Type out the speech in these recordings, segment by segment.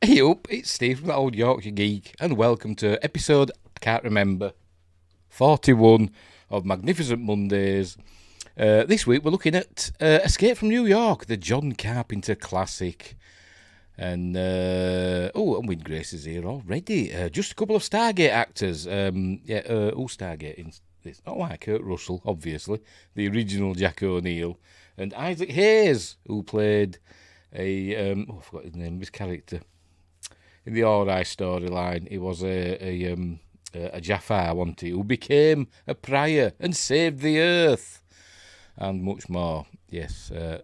Hey up, it's Steve from the Old Yorkshire Geek, and welcome to episode, I can't remember, 41 of Magnificent Mondays. This week we're looking at Escape from New York, the John Carpenter classic. And, and Win Grace is here already. Just a couple of Stargate actors. Who's Stargate in this? Oh, Kurt Russell, obviously, the original Jack O'Neill, and Isaac Hayes, who played I forgot his name, his character. In the Ori storyline, he was a Jafar, wasn't he, who became a prior and saved the earth, and much more. Yes, there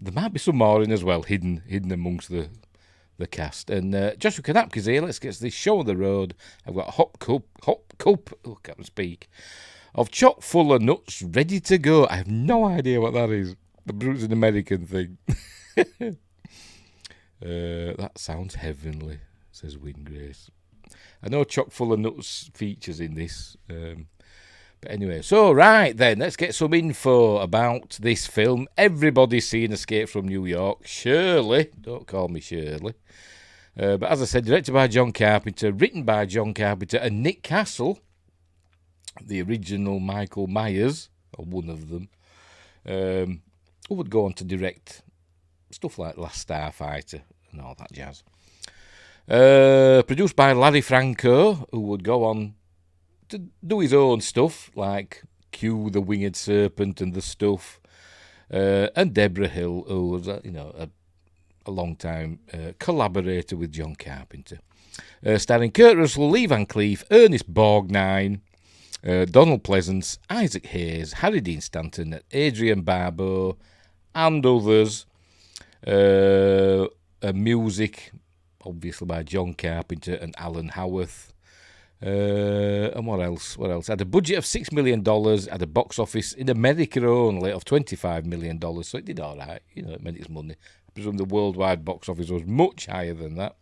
might be some more in as well, hidden amongst the cast. And Joshua Kanapke's here. Let's get this show on the road. I've got a hot cup. Oh, can't speak. Of chock full of nuts, ready to go. I have no idea what that is. It's an American thing. That sounds heavenly, says Win Grace. I know chock full of nuts features in this. But anyway, so right then, let's get some info about this film. Everybody's seen Escape from New York. Shirley, don't call me Shirley. But as I said, directed by John Carpenter, written by John Carpenter and Nick Castle, the original Michael Myers, or one of them, who would go on to direct stuff like Last Starfighter and all that jazz. Produced by Larry Franco, who would go on to do his own stuff, like Q, the Winged Serpent and the Stuff, and Deborah Hill, who was a long-time collaborator with John Carpenter. Starring Kurt Russell, Lee Van Cleef, Ernest Borgnine, Donald Pleasance, Isaac Hayes, Harry Dean Stanton, Adrian Barbeau, and others. Music, obviously by John Carpenter and Alan Howarth. And what else? Had a budget of $6 million, had a box office in America only of $25 million, so it did all right. It made its money. I presume the worldwide box office was much higher than that.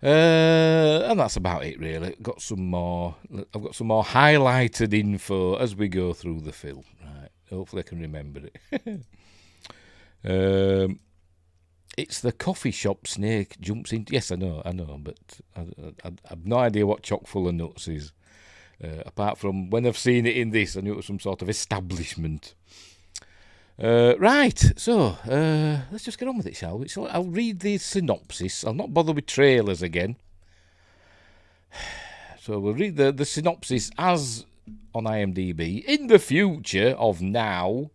And that's about it, really. I've got some more highlighted info as we go through the film. Right. Hopefully I can remember it. It's the coffee shop Snake jumps into. Yes, I know, but I have no idea what chock full of nuts is. Apart from when I've seen it in this, I knew it was some sort of establishment. Right, so let's just get on with it, shall we? So I'll read the synopsis. I'll not bother with trailers again. So we'll read the synopsis as on IMDb. In the future of now,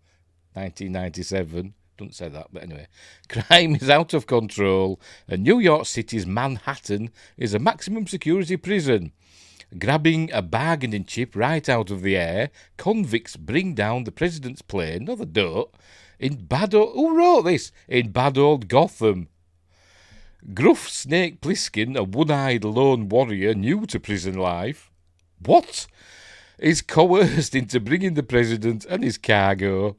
1997... Don't say that, but anyway. Crime is out of control, and New York City's Manhattan is a maximum security prison. Grabbing a bargaining chip right out of the air, convicts bring down the president's plane. No, they don't. Who wrote this? In bad old Gotham. Gruff Snake Plissken, a one-eyed lone warrior new to prison life, is coerced into bringing the president and his cargo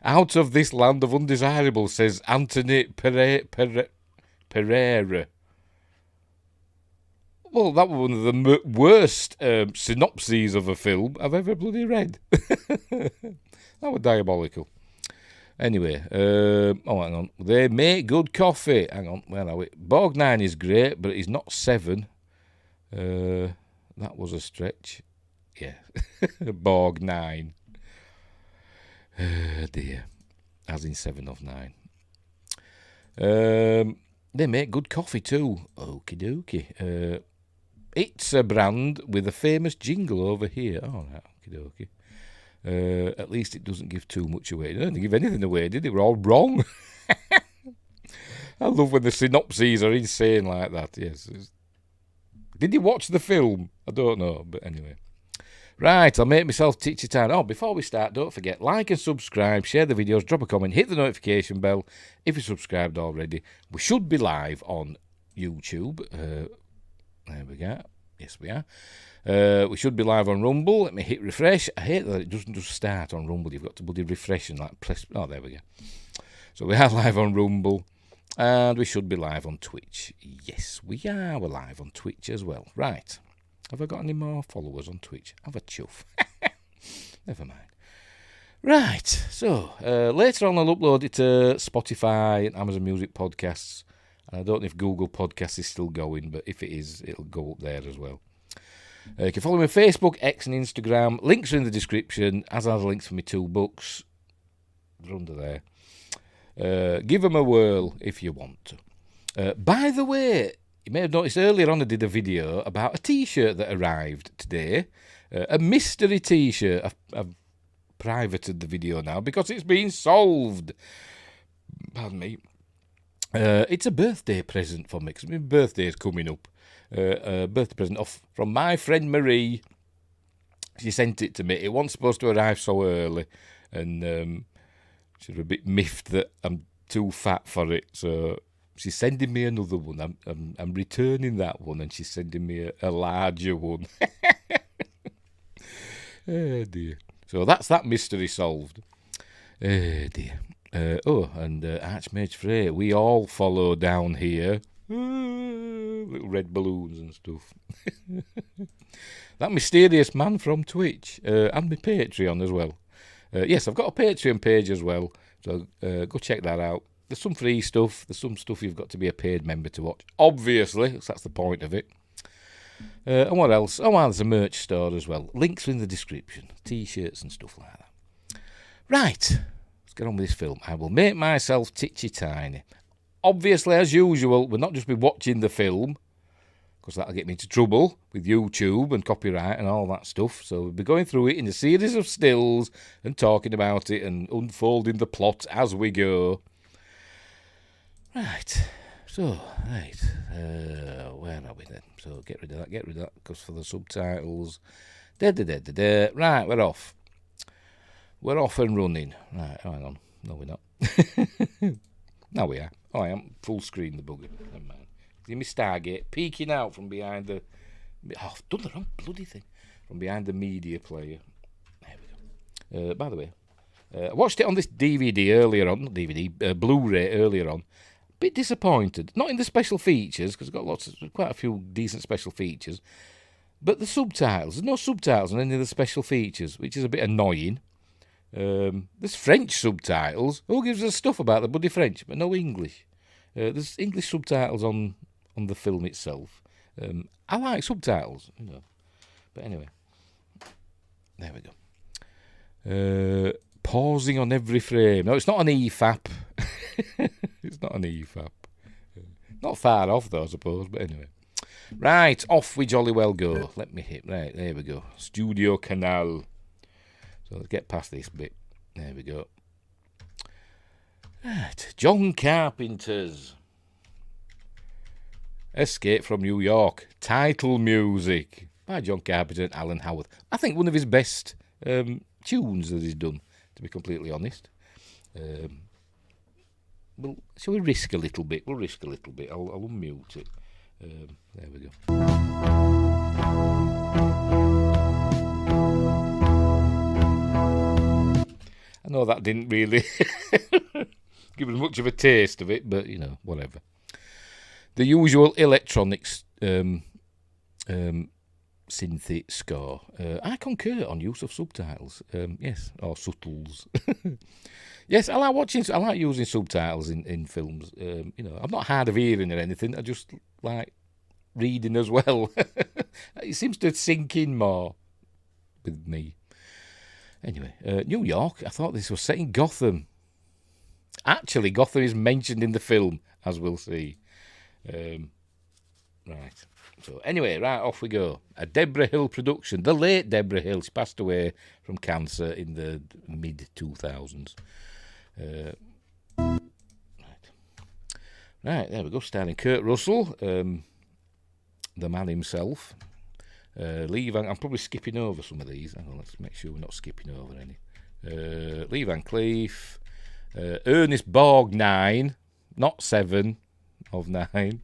out of this land of undesirables, says Anthony Pereira. Well, that was one of the worst synopses of a film I've ever bloody read. That was diabolical. Anyway, hang on. They make good coffee. Hang on, where are we? Borgnine is great, but he's not 7. That was a stretch. Yeah. Borgnine. Dear. As in 7 of 9. They make good coffee too. Okie dokie. It's a brand with a famous jingle over here. Oh, right, okie dokie. At least it doesn't give too much away. It didn't give anything away, did it? We're all wrong. I love when the synopses are insane like that. Yes. Did you watch the film? I don't know, but anyway. Right, I'll make myself teach you time. Oh, before we start, don't forget, like and subscribe, share the videos, drop a comment, hit the notification bell if you're subscribed already. We should be live on YouTube. There we go. Yes, we are. We should be live on Rumble. Let me hit refresh. I hate that it doesn't just start on Rumble. You've got to bloody refresh and press. Oh, there we go. So we are live on Rumble. And we should be live on Twitch. Yes, we are. We're live on Twitch as well. Right. Have I got any more followers on Twitch? Have a chuff. Never mind. Right, so later on I'll upload it to Spotify and Amazon Music Podcasts And I don't know if Google Podcasts is still going, but if it is, it'll go up there as well. You can follow me on Facebook, X and Instagram. Links are in the description, as are the links for my 2 books. They're under there. Give them a whirl if you want to. By the way, you may have noticed earlier on I did a video about a T-shirt that arrived today. A mystery T-shirt. I've privated the video now because it's been solved. Pardon me. It's a birthday present for me, because my birthday's coming up. A birthday present off from my friend Marie. She sent it to me. It wasn't supposed to arrive so early, and she was a bit miffed that I'm too fat for it. So she's sending me another one. I'm returning that one, and she's sending me a larger one. Oh dear. So that's that mystery solved. Oh dear. And Archmage Frey, we all follow down here. Little red balloons and stuff. That mysterious man from Twitch, and my Patreon as well. Yes, I've got a Patreon page as well, so go check that out. There's some free stuff, there's some stuff you've got to be a paid member to watch, obviously, so that's the point of it. And what else? Oh, well, there's a merch store as well. Links are in the description, T-shirts and stuff like that. Right, let's get on with this film. I will make myself titchy tiny. Obviously, as usual, we'll not just be watching the film, because that'll get me into trouble with YouTube and copyright and all that stuff. So we'll be going through it in a series of stills and talking about it and unfolding the plot as we go. Right. So, where are we then? So get rid of that, because for the subtitles. Right, we're off. We're off and running. Right, hang on. No, we're not. Now we are. Oh, I am. Full screen, the bugger. Never mind. See me Stargate peeking out from behind the... Oh, I've done the wrong bloody thing. From behind the media player. There we go. By the way, I watched it on this DVD earlier on. Not DVD, Blu-ray earlier on. Bit disappointed. Not in the special features, because I've got quite a few decent special features. But the subtitles. There's no subtitles on any of the special features, which is a bit annoying. There's French subtitles. Who gives us stuff about the bloody French? But no English. There's English subtitles on the film itself. I like subtitles, you know. But anyway, there we go. Pausing on every frame. No, it's not an EFAP. It's not an EFAP. Not far off though, I suppose. But anyway, right, off we jolly well go. Let me hit. Right, there we go. Studio Canal. So let's get past this bit. There we go. Right, John Carpenter's Escape from New York. Title music by John Carpenter and Alan Howarth. I think one of his best tunes that he's done, to be completely honest. Well, shall we risk a little bit? We'll risk a little bit. I'll unmute it. There we go. I know that didn't really give us much of a taste of it, but, you know, whatever. The usual electronics synthy score. I concur on use of subtitles. Yes, or subtles. Yes, I like using subtitles in films. You know, I'm not hard of hearing or anything. I just like reading as well. It seems to sink in more with me. Anyway, New York. I thought this was set in Gotham. Actually, Gotham is mentioned in the film, as we'll see. Right. So anyway, right, off we go. A Deborah Hill production. The late Deborah Hill. She passed away from cancer in the mid-2000s. Right, there we go. Starring Kurt Russell, the man himself. Lee Van... I'm probably skipping over some of these. Hang on, let's make sure we're not skipping over any. Lee Van Cleef. Ernest Borgnine. Not 7 of 9.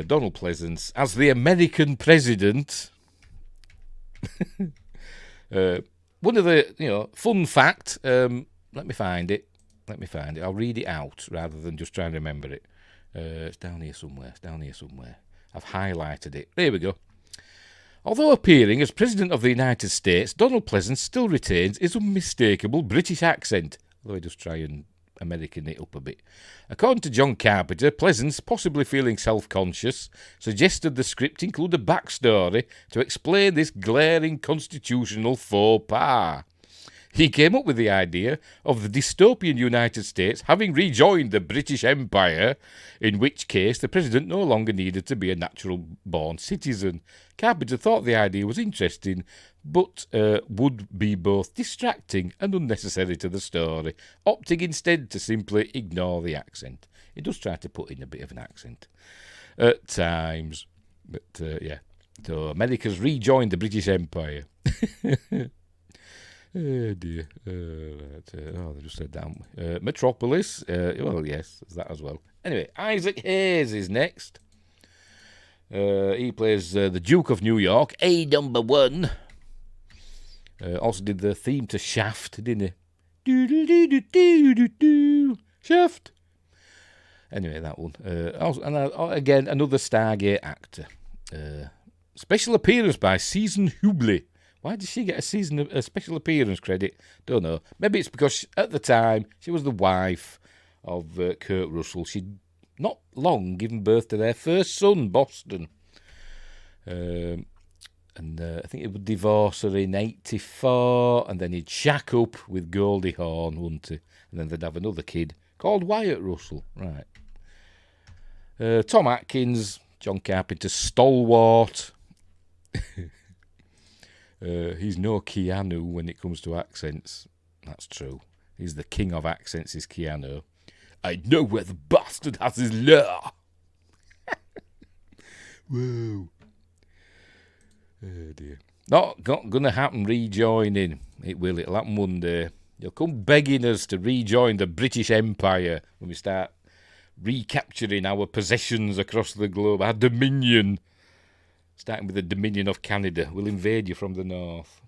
Donald Pleasance as the American president. One of the, fun fact. Let me find it. I'll read it out rather than just try and remember it. It's down here somewhere. I've highlighted it. There we go. Although appearing as President of the United States, Donald Pleasance still retains his unmistakable British accent. Although he does try and American it up a bit. According to John Carpenter, Pleasance, possibly feeling self-conscious, suggested the script include a backstory to explain this glaring constitutional faux pas. He came up with the idea of the dystopian United States having rejoined the British Empire, in which case the president no longer needed to be a natural-born citizen. Carpenter thought the idea was interesting, but would be both distracting and unnecessary to the story, opting instead to simply ignore the accent. He does try to put in a bit of an accent at times, but yeah. So America's rejoined the British Empire. Oh dear. They just said that. Metropolis. Well, yes, there's that as well. Anyway, Isaac Hayes is next. He plays the Duke of New York, A number 1. Also did the theme to Shaft, didn't he? Shaft. Anyway, that one. Again, another Stargate actor. Special appearance by Susan Hubley. Why did she get a special appearance credit? Don't know. Maybe it's because at the time she was the wife of Kurt Russell. She'd not long given birth to their first son, Boston. I think he would divorce her in 1984, and then he'd shack up with Goldie Hawn, wouldn't he? And then they'd have another kid called Wyatt Russell. Right. Tom Atkins, John Carpenter's stalwart. He's no Keanu when it comes to accents. That's true. He's the king of accents, is Keanu. I know where the bastard has his lair. Whoa. Oh dear. Not going to happen rejoining. It will. It'll happen one day. You'll come begging us to rejoin the British Empire when we start recapturing our possessions across the globe, our dominion. Starting with the Dominion of Canada. We'll invade you from the north.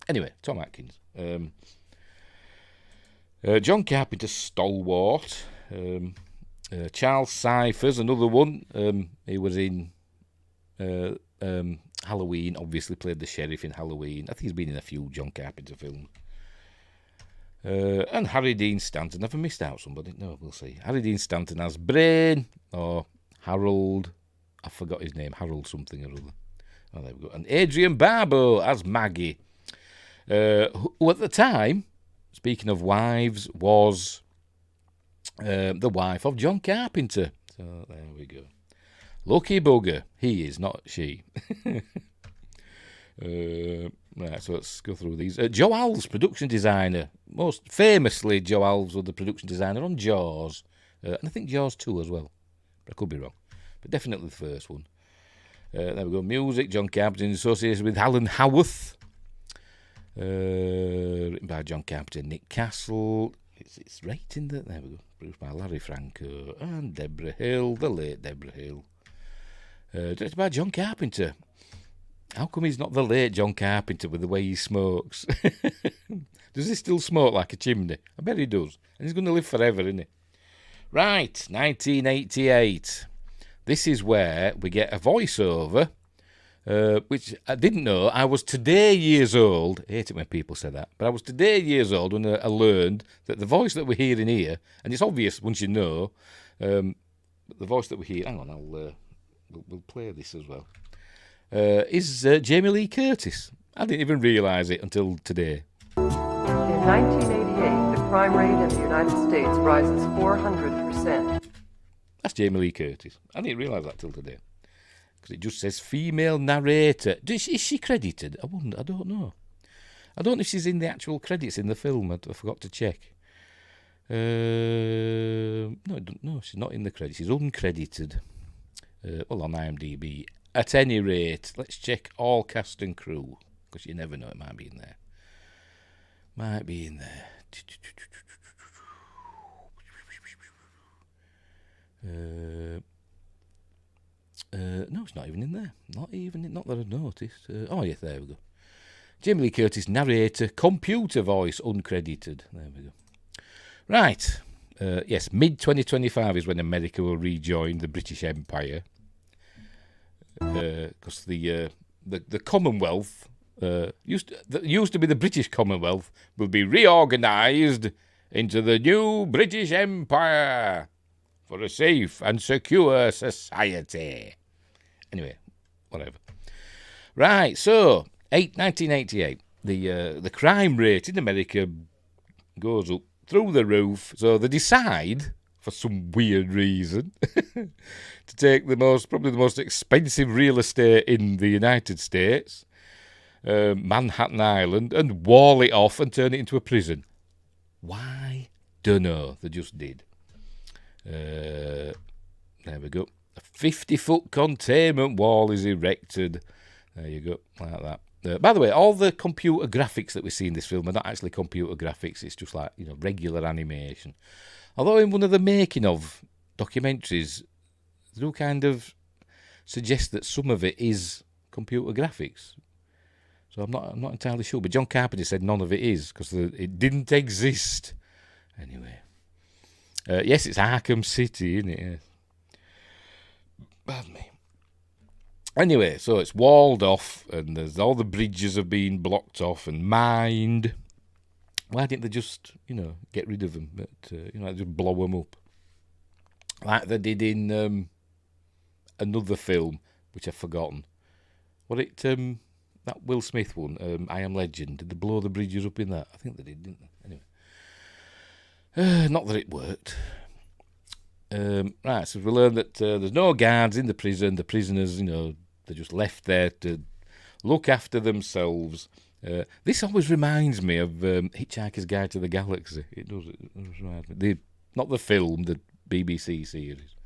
Anyway, Tom Atkins. John Carpenter's stalwart. Charles Cyphers, another one. He was in Halloween, obviously played the sheriff in Halloween. I think he's been in a few John Carpenter films. And Harry Dean Stanton. Have I missed out somebody? No, we'll see. Harry Dean Stanton as Brain, or Harold... I forgot his name, Harold something or other. Oh, there we go. And Adrian Barbeau as Maggie, who at the time, speaking of wives, was the wife of John Carpenter. So there we go. Lucky bugger. He is, not she. Right, so let's go through these. Joe Alves, production designer. Most famously, Joe Alves was the production designer on Jaws. And I think Jaws 2 as well. But I could be wrong. But definitely the first one. There we go. Music, John Carpenter in association with Alan Howarth. Written by John Carpenter, Nick Castle. It's rating that. There we go. Produced by Larry Franco and Deborah Hill, the late Deborah Hill. Directed by John Carpenter. How come he's not the late John Carpenter with the way he smokes? Does he still smoke like a chimney? I bet he does. And he's going to live forever, isn't he? Right, 1988. This is where we get a voiceover, which I didn't know. I was today years old. I hate it when people say that. But I was today years old when I learned that the voice that we're hearing here, and it's obvious once you know, the voice that we hear... Hang on, we'll play this as well. Is Jamie Lee Curtis. I didn't even realise it until today. In 1988, the crime rate in the United States rises 400%. That's Jamie Lee Curtis. I didn't realise that till today. Because it just says female narrator. Is she credited? I don't know. I don't know if she's in the actual credits in the film. I forgot to check. No, she's not in the credits. She's uncredited. Well, on IMDb. At any rate, let's check all cast and crew. Because you never know, it might be in there. Might be in there. No, it's not even in there. Not that I've noticed. Oh, yeah, there we go. Jamie Lee Curtis, narrator, computer voice, uncredited. There we go. Right. Yes, mid-2025 is when America will rejoin the British Empire. Because the Commonwealth, used to be the British Commonwealth, will be reorganised into the new British Empire for a safe and secure society. Anyway, whatever. Right, so 1988, the crime rate in America goes up through the roof. So they decide, for some weird reason, to take probably the most expensive real estate in the United States, Manhattan Island, and wall it off and turn it into a prison. Why? Dunno. They just did. There we go. A 50-foot containment wall is erected. There you go, like that. By the way, all the computer graphics that we see in this film are not actually computer graphics. It's just like, regular animation. Although in one of the making of documentaries, they do kind of suggest that some of it is computer graphics. So I'm not entirely sure. But John Carpenter said none of it is because it didn't exist. Anyway. Yes, it's Arkham City, isn't it? Yeah. Pardon me. Anyway, so it's walled off and there's all the bridges have been blocked off and mined. Why didn't they just, get rid of them? But, just blow them up. Like they did in another film, which I've forgotten. That Will Smith one, I Am Legend. Did they blow the bridges up in that? I think they did, didn't they? Anyway. Not that it worked. Right, so we learn that there's no guards in the prison. The prisoners, they're just left there to look after themselves. This always reminds me of Hitchhiker's Guide to the Galaxy. It does remind me. Not the film, the BBC series.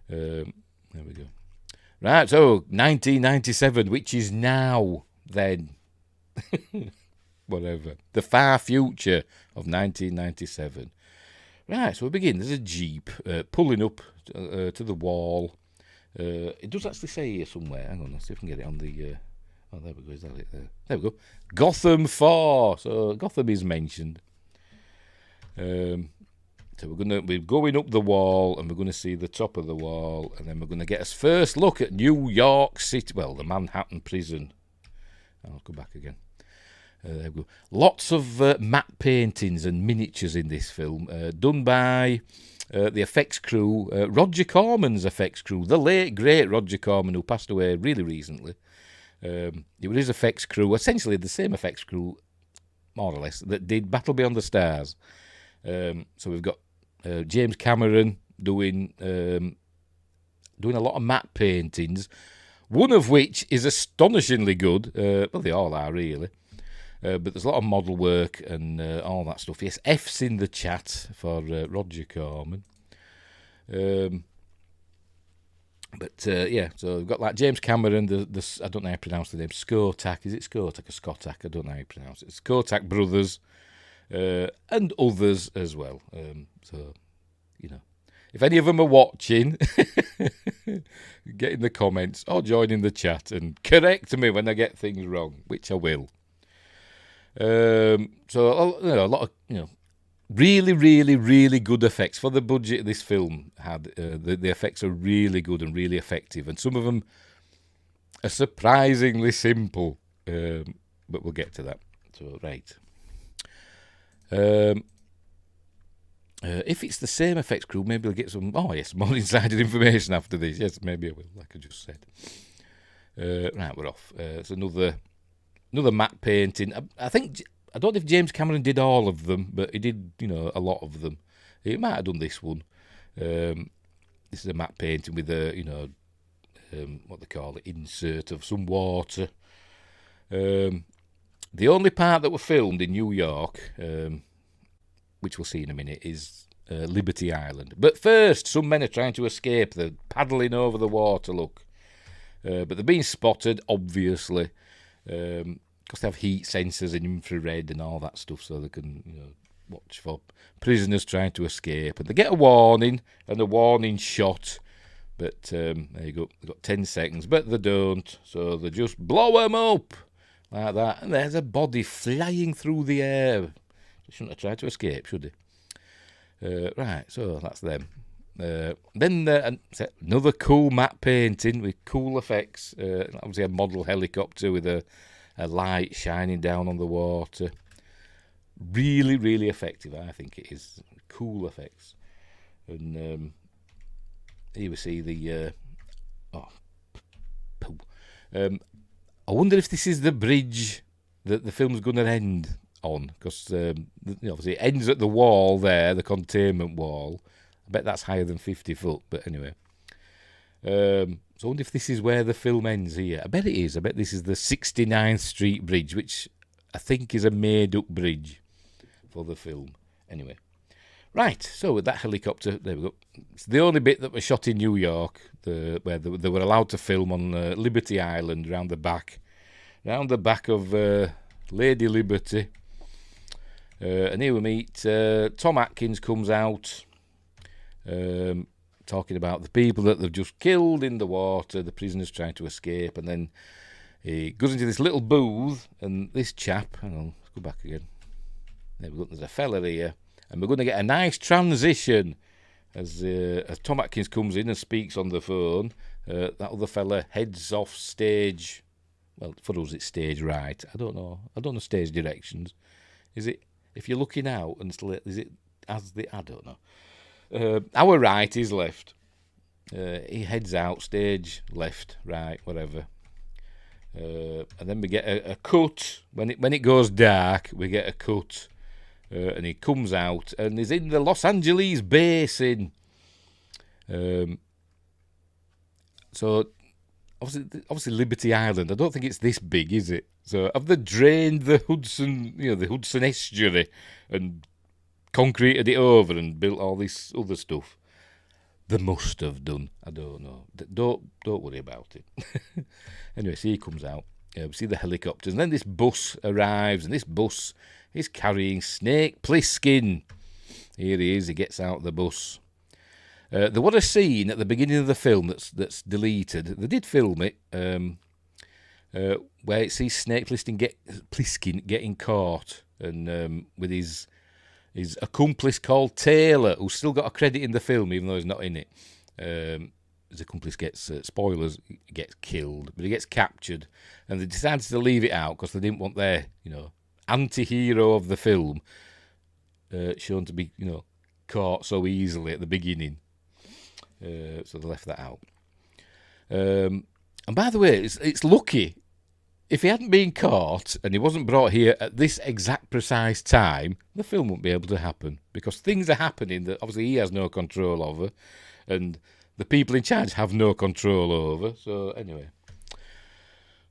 There we go. Right, so 1997, which is now, then. Whatever. The far future of 1997. Right, so we begin. There's a Jeep pulling up to the wall. It does actually say here somewhere. Hang on, let's see if I can get it on the... oh, there we go. Is that it there? There we go. Gotham 4. So Gotham is mentioned. So we're going up the wall and we're going to see the top of the wall and then we're going to get us first look at New York City. Well, the Manhattan prison. I'll go back again. There we go. Lots of matte paintings and miniatures in this film, done by the effects crew, Roger Corman's effects crew, the late, great Roger Corman, who passed away really recently. It was his effects crew, essentially the same effects crew, more or less, that did Battle Beyond the Stars. So we've got James Cameron doing a lot of matte paintings, one of which is astonishingly good. Well, they all are, really. But there's a lot of model work and all that stuff. Yes, F's in the chat for Roger Corman. Yeah, so we've got like James Cameron, the I don't know how to pronounce the name, Skotak. Is it Skotak or Skotak? I don't know how to pronounce it. Skotak brothers and others as well. So, if any of them are watching, get in the comments or join in the chat and correct me when I get things wrong, which I will. So a lot of really, really, really good effects for the budget this film had. The effects are really good and really effective, and some of them are surprisingly simple. But we'll get to that. So right. If it's the same effects crew, maybe we'll get some. Oh yes, more insider information after this. Yes, maybe I will, like I just said. Right, we're off. It's another matte painting. I don't know if James Cameron did all of them, but he did, a lot of them. He might have done this one. This is a matte painting with a, what they call it, insert of some water. The only part that were filmed in New York, which we'll see in a minute, is Liberty Island. But first, some men are trying to escape. They're paddling over the water, look. But they're being spotted, obviously. Because they have heat sensors and infrared and all that stuff, so they can watch for prisoners trying to escape. And they get a warning and a warning shot, but there you go. They've got 10 seconds, but they don't, so they just blow them up like that. And there's a body flying through the air. They shouldn't have tried to escape, should they? Right, so that's them. Then another cool matte painting with cool effects. Obviously a model helicopter with a light shining down on the water. really, really effective. I think it is cool effects. And here we see the I wonder if this is the bridge that the film's going to end on, because obviously it ends at the wall there, the containment wall. I bet that's higher than 50 foot, but anyway. So I wonder if this is where the film ends here. I bet it is. I bet this is the 69th Street Bridge, which I think is a made-up bridge for the film. Anyway. Right, so with that helicopter, there we go. It's the only bit that was shot in New York, where they were allowed to film on Liberty Island, round the back of Lady Liberty. And here we meet Tom Atkins comes out, talking about the people that they've just killed in the water, the prisoners trying to escape, and then he goes into this little booth, and this chap, hang on, let's go back again. There we go, there's a fella here. And we're going to get a nice transition as Tom Atkins comes in and speaks on the phone. That other fella heads off stage. Well, for us it's stage right. I don't know stage directions. Is it, if you're looking out, and is it as the, I don't know. Our right is left. He heads out stage left, right, whatever. And then we get a cut. When it goes dark, we get a cut. And he comes out and is in the Los Angeles basin. So obviously Liberty Island, I don't think it's this big, is it? So have they drained the Hudson estuary and concreted it over and built all this other stuff? They must have done. I don't know. Don't worry about it. Anyway, so he comes out. We see the helicopters, and then this bus arrives, and this bus is carrying Snake Plissken. Here he is. He gets out of the bus. There was a scene at the beginning of the film that's deleted. They did film it, where it sees Snake Plissken getting caught, and with his accomplice called Taylor, who's still got a credit in the film, even though he's not in it. His accomplice gets, spoilers, gets killed, but he gets captured, and they decided to leave it out because they didn't want their, anti-hero of the film shown to be, caught so easily at the beginning. So they left that out. And by the way, it's lucky. If he hadn't been caught and he wasn't brought here at this exact precise time, the film wouldn't be able to happen, because things are happening that obviously he has no control over, and the people in charge have no control over. So anyway.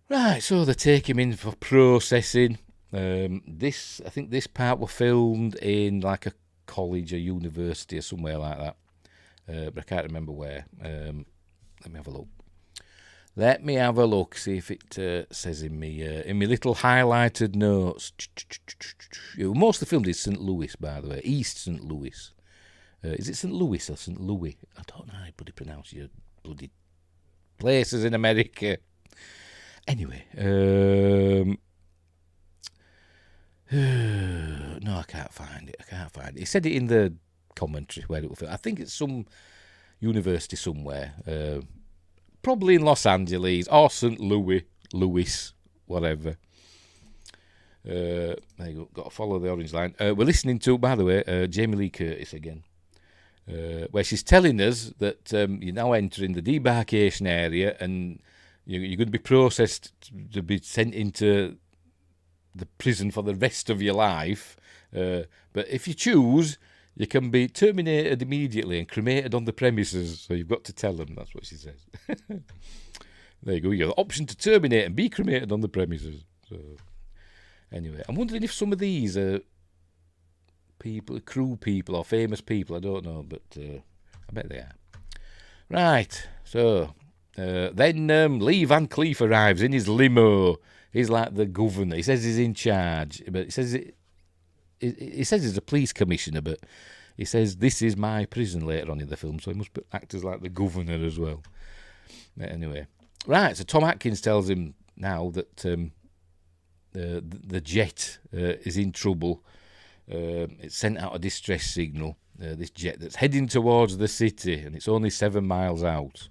Right, so they take him in for processing. I think this part was filmed in like a college or university or somewhere like that. But I can't remember where. Let me have a look. See if it says in me little highlighted notes. Most of the film is St. Louis, by the way. East St. Louis. Is it St. Louis or St. Louis? I don't know how you pronounce your bloody places in America. Anyway, no, I can't find it. He said it in the commentary where it was filmed. I think it's some university somewhere, probably in Los Angeles or St. Louis, whatever. There you go. Got to follow the orange line. We're listening to, by the way, Jamie Lee Curtis again. Where she's telling us that you're now entering the debarkation area and you're going to be processed to be sent into the prison for the rest of your life. But if you choose, you can be terminated immediately and cremated on the premises. So you've got to tell them. That's what she says. There you go. You have the option to terminate and be cremated on the premises. So anyway, I'm wondering if some of these are crew people or famous people, I don't know, but I bet they are. Right, so then Lee Van Cleef arrives in his limo. He's like the governor. He says he's in charge, but he says he's a police commissioner, but he says this is my prison later on in the film, so he must act as like the governor as well. Anyway, right, so Tom Atkins tells him now that the jet is in trouble. It's sent out a distress signal, this jet that's heading towards the city, and it's only 7 miles out.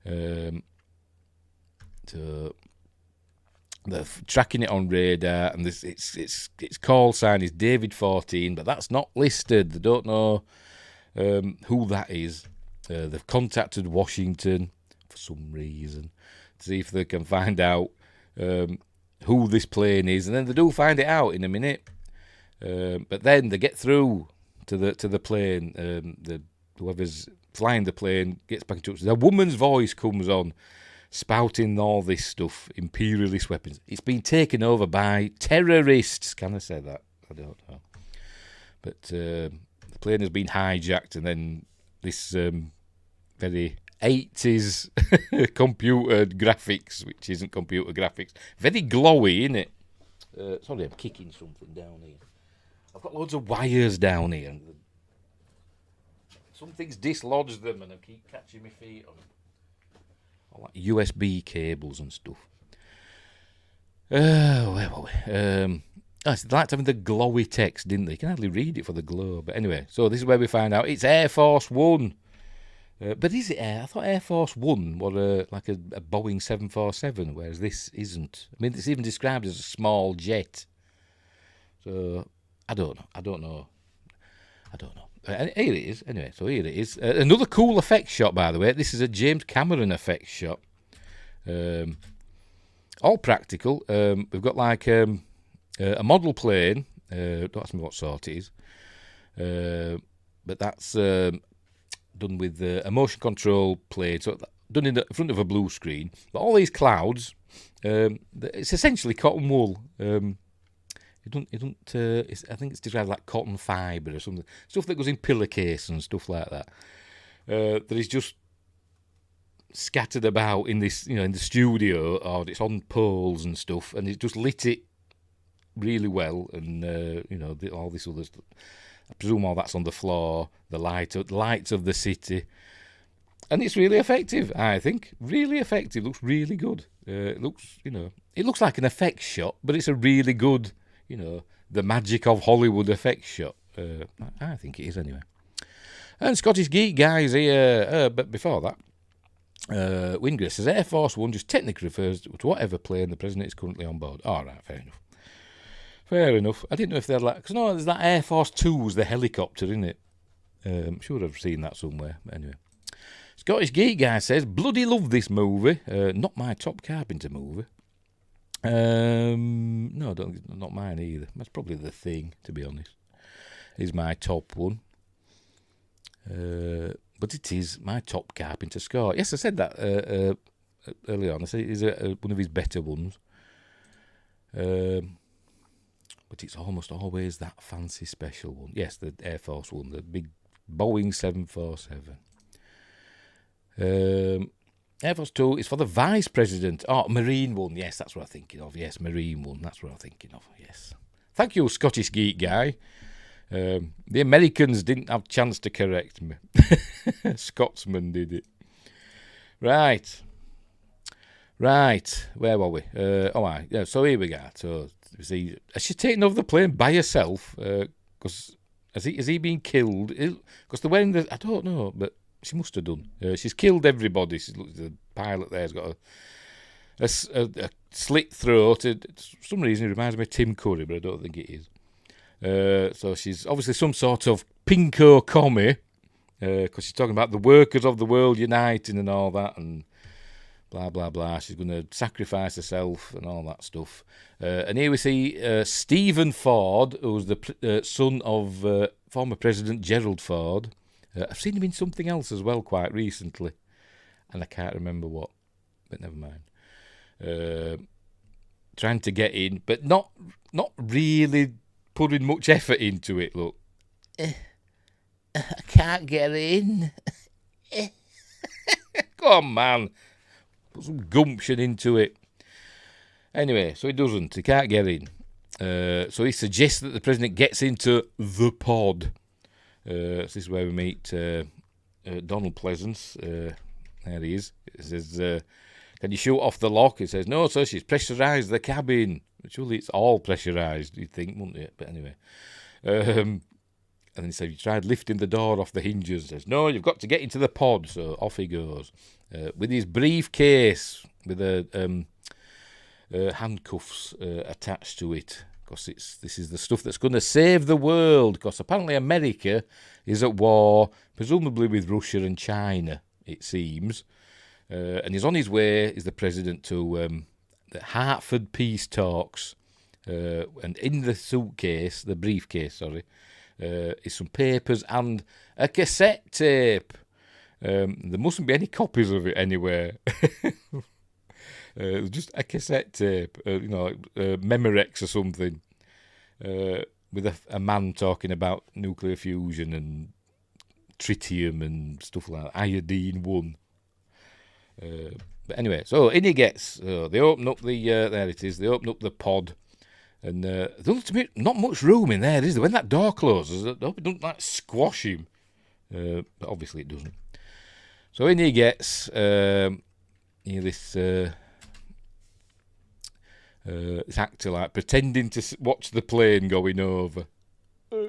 So They're tracking it on radar, and its call sign is David 14, but that's not listed. They don't know who that is. They've contacted Washington for some reason to see if they can find out who this plane is, and then they do find it out in a minute. But then they get through to the plane. Whoever's flying the plane gets back in touch. A woman's voice comes on, spouting all this stuff, imperialist weapons. It's been taken over by terrorists. Can I say that? I don't know. But the plane has been hijacked, and then this very 80s computer graphics, which isn't computer graphics, very glowy, isn't it? Sorry, I'm kicking something down here. I've got loads of wires down here, and something's dislodged them, and I keep catching my feet on them. Like USB cables and stuff. Where were we? They liked having the glowy text, didn't they? You can hardly read it for the glow. But anyway, so this is where we find out it's Air Force One. But is it Air? I thought Air Force One was like a Boeing 747, whereas this isn't. I mean, it's even described as a small jet. So I don't know. Here it is. Anyway, so here it is. Another cool effects shot, by the way. This is a James Cameron effects shot. All practical. We've got like a model plane. Don't ask me what sort it is. But that's done with a motion control plane. So done in front of a blue screen. But all these clouds, it's essentially cotton wool. I think it's described like cotton fibre or something. Stuff that goes in pillowcase and stuff like that. That is just scattered about in this, in the studio, or it's on poles and stuff, and it just lit it really well. And all this other stuff. I presume all that's on the floor. The lights of the city, and it's really effective. I think really effective. Looks really good. It looks like an effects shot, but it's a really good. The magic of Hollywood effects shot. I think it is anyway. And Scottish Geek Guys here. But before that, Wingrid says Air Force One just technically refers to whatever plane the president is currently on board. All right, fair enough. Fair enough. I didn't know if they're like, because no, there's that Air Force 2's the helicopter, isn't it? I'm sure I've seen that somewhere. But anyway, Scottish Geek Guy says bloody love this movie. Not my top Carpenter movie. No, not mine either. That's probably The Thing, to be honest. Is my top one. But it is my top Carpenter score. Yes, I said that early on. I said it is one of his better ones. But it's almost always that fancy special one. Yes, the Air Force one, the big Boeing 747. Air Force 2 is for the Vice President. Oh, Marine one. Yes, that's what I'm thinking of. Yes, Marine one. That's what I'm thinking of. Yes. Thank you, Scottish Geek Guy. The Americans didn't have a chance to correct me. Scotsman did it. Right. Where were we? Yeah, so here we go. So, see, has she taken over the plane by herself? Because has he been killed? Because they're wearing the... I don't know, but... She must have done. She's killed everybody. The pilot there's got a slit throat. For some reason, it reminds me of Tim Curry, but I don't think it is. So she's obviously some sort of pinko commie, because she's talking about the workers of the world uniting and all that, and blah, blah, blah. She's going to sacrifice herself and all that stuff. And here we see Stephen Ford, who's the son of former President Gerald Ford. I've seen him in something else as well quite recently, and I can't remember what, but never mind. Trying to get in, but not really putting much effort into it, look. I can't get in. Come on, man. Put some gumption into it. Anyway, so he doesn't. He can't get in. So he suggests that the president gets into the pod. So this is where we meet Donald Pleasance. There he is. He says, can you shoot off the lock? He says, no, sir, she's pressurised the cabin. Surely it's all pressurised, you'd think, wouldn't it? But anyway. And then he said, you tried lifting the door off the hinges. He says, no, you've got to get into the pod. So off he goes. With his briefcase, with a handcuffs attached to it, because this is the stuff that's going to save the world, because apparently America is at war, presumably with Russia and China, it seems, and he's on his way, is the president, to the Hartford peace talks, and in the suitcase, the briefcase, sorry, is some papers and a cassette tape. There mustn't be any copies of it anywhere. Just a cassette tape, Memorex or something, with a man talking about nuclear fusion and tritium and stuff like that, iodine-1. But anyway, so in he gets. They open up the, there it is, they open up the pod, and there looks to be not much room in there, is there? When that door closes, it doesn't like squash him. But obviously it doesn't. So in he gets, this actor like pretending to watch the plane going over. But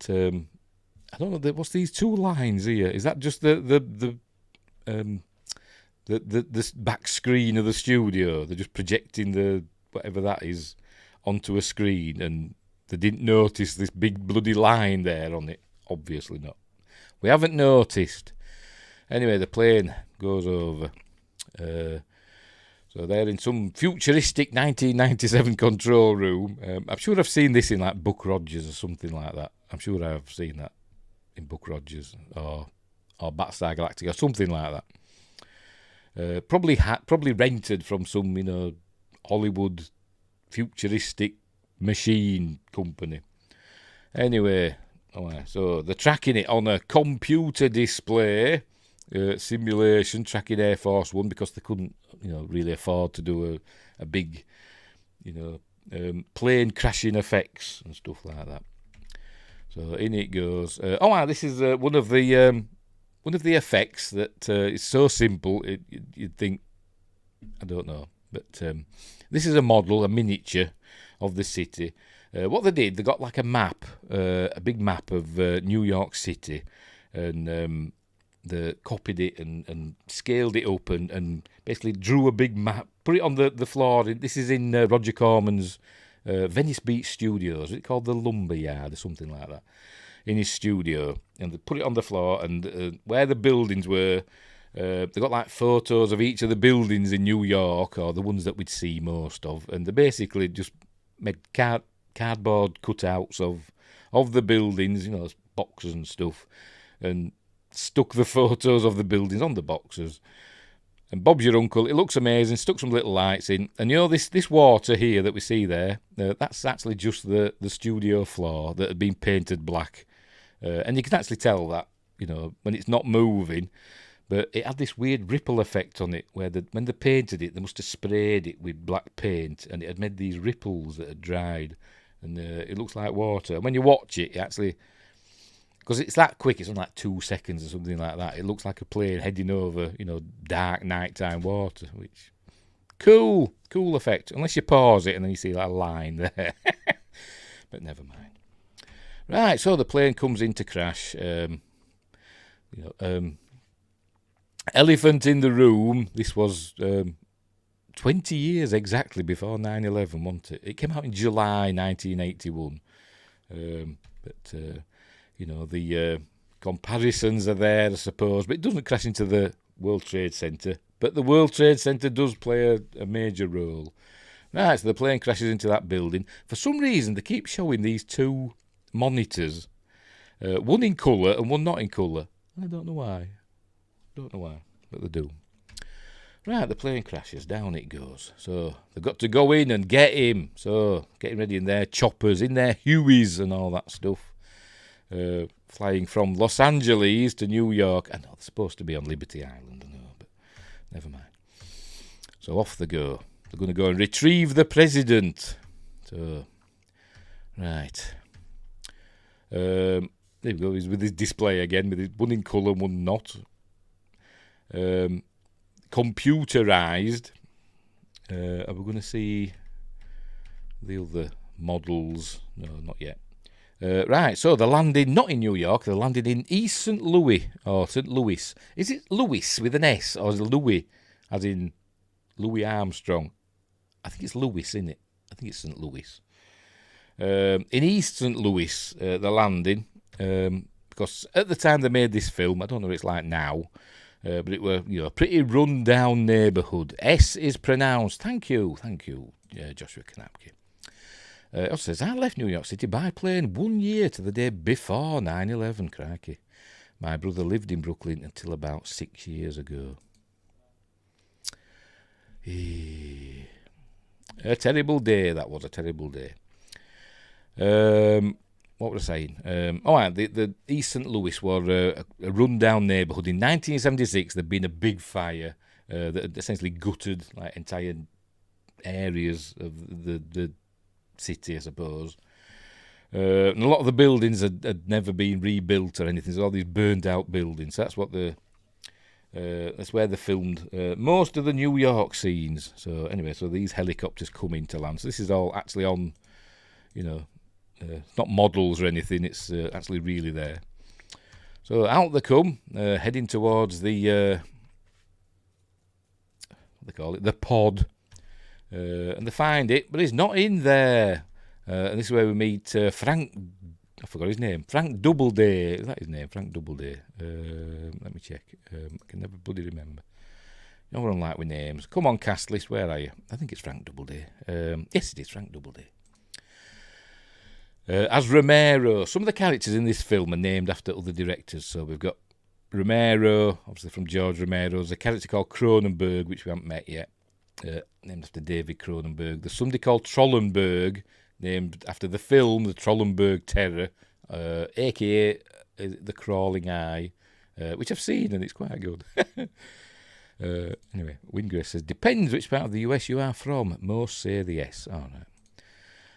I don't know. What's these two lines here? Is that just the back screen of the studio? They're just projecting the whatever that is onto a screen, and they didn't notice this big bloody line there on it. Obviously not. We haven't noticed. Anyway, the plane goes over. So they're in some futuristic 1997 control room. I'm sure I've seen this in like Buck Rogers or something like that. I'm sure I've seen that in Buck Rogers or Battlestar Galactica or something like that. Probably rented from some Hollywood futuristic machine company. Anyway, so they're tracking it on a computer display. Simulation tracking Air Force One, because they couldn't, really afford to do a big, plane crashing effects and stuff like that. So in it goes. This is one of the effects that is so simple you'd think, I don't know, but this is a model, a miniature of the city. What they did, they got like a map, a big map of New York City, and they copied it and scaled it up and basically drew a big map, put it on the floor. This is in Roger Corman's Venice Beach Studios. It's called the Lumberyard or something like that, in his studio. And they put it on the floor, and where the buildings were, they got like photos of each of the buildings in New York, or the ones that we'd see most of. And they basically just made cardboard cutouts of the buildings, boxes and stuff, and stuck the photos of the buildings on the boxes. And Bob's your uncle. It looks amazing. Stuck some little lights in, and this water here that we see there, that's actually just the studio floor that had been painted black, and you can actually tell that when it's not moving. But it had this weird ripple effect on it, where when they painted it, they must have sprayed it with black paint, and it had made these ripples that had dried, and it looks like water. And when you watch it, actually, because it's that quick, it's on like 2 seconds or something like that, it looks like a plane heading over, dark nighttime water, which, cool effect, unless you pause it and then you see that line there. But never mind. Right, so the plane comes in to crash. Elephant in the room. This was 20 years exactly before 9/11, wasn't it? It came out in July 1981. The comparisons are there, I suppose, but it doesn't crash into the World Trade Center. But the World Trade Center does play a major role. Right, so the plane crashes into that building. For some reason, they keep showing these two monitors, one in colour and one not in colour. I don't know why, but they do. Right, the plane crashes, down it goes. So they've got to go in and get him. So getting ready in their choppers, in their Hueys and all that stuff. Flying from Los Angeles to New York. I know they're supposed to be on Liberty Island, I know, but never mind. So off they go. They're going to go and retrieve the president. So, right. There we go. He's with his display again, with his one in colour, one not. Computerised. Are we going to see the other models? No, not yet. Right, so they're landing not in New York, they're landing in East St. Louis, or St. Louis. Is it Louis with an S, or is it Louis? as in Louis Armstrong. I think it's Louis, isn't it? I think it's St. Louis. In East St. Louis, the landing, because at the time they made this film, I don't know what it's like now, but it were a pretty run-down neighbourhood. S is pronounced. Thank you, Joshua Kanapke. It also says, I left New York City by plane 1 year to the day before 9/11, crikey. My brother lived in Brooklyn until about 6 years ago. A terrible day, that was a terrible day. What was I saying? The East St. Louis were a run-down neighbourhood. In 1976, there'd been a big fire that had essentially gutted like entire areas of the city, I suppose. And a lot of the buildings had never been rebuilt or anything. There's all these burned-out buildings. That's what that's where they filmed most of the New York scenes. So anyway, so these helicopters come into land. So this is all actually on, it's not models or anything. It's actually really there. So out they come, heading towards the what they call it, the pod, and they find it, but it's not in there. And this is where we meet Frank. I forgot his name. Frank Doubleday. Is that his name? Frank Doubleday. Let me check. I can never bloody remember. You know what I'm like with names. Come on, cast list. Where are you? I think it's Frank Doubleday. Yes, it is Frank Doubleday. As Romero. Some of the characters in this film are named after other directors. So we've got Romero, obviously from George Romero. There's a character called Cronenberg, which we haven't met yet, named after David Cronenberg. There's somebody called Trollenberg, named after the film, The Trollenberg Terror, a.k.a. The Crawling Eye, which I've seen, and it's quite good. Anyway, Wingrace says, depends which part of the US you are from. Most say the S. All right.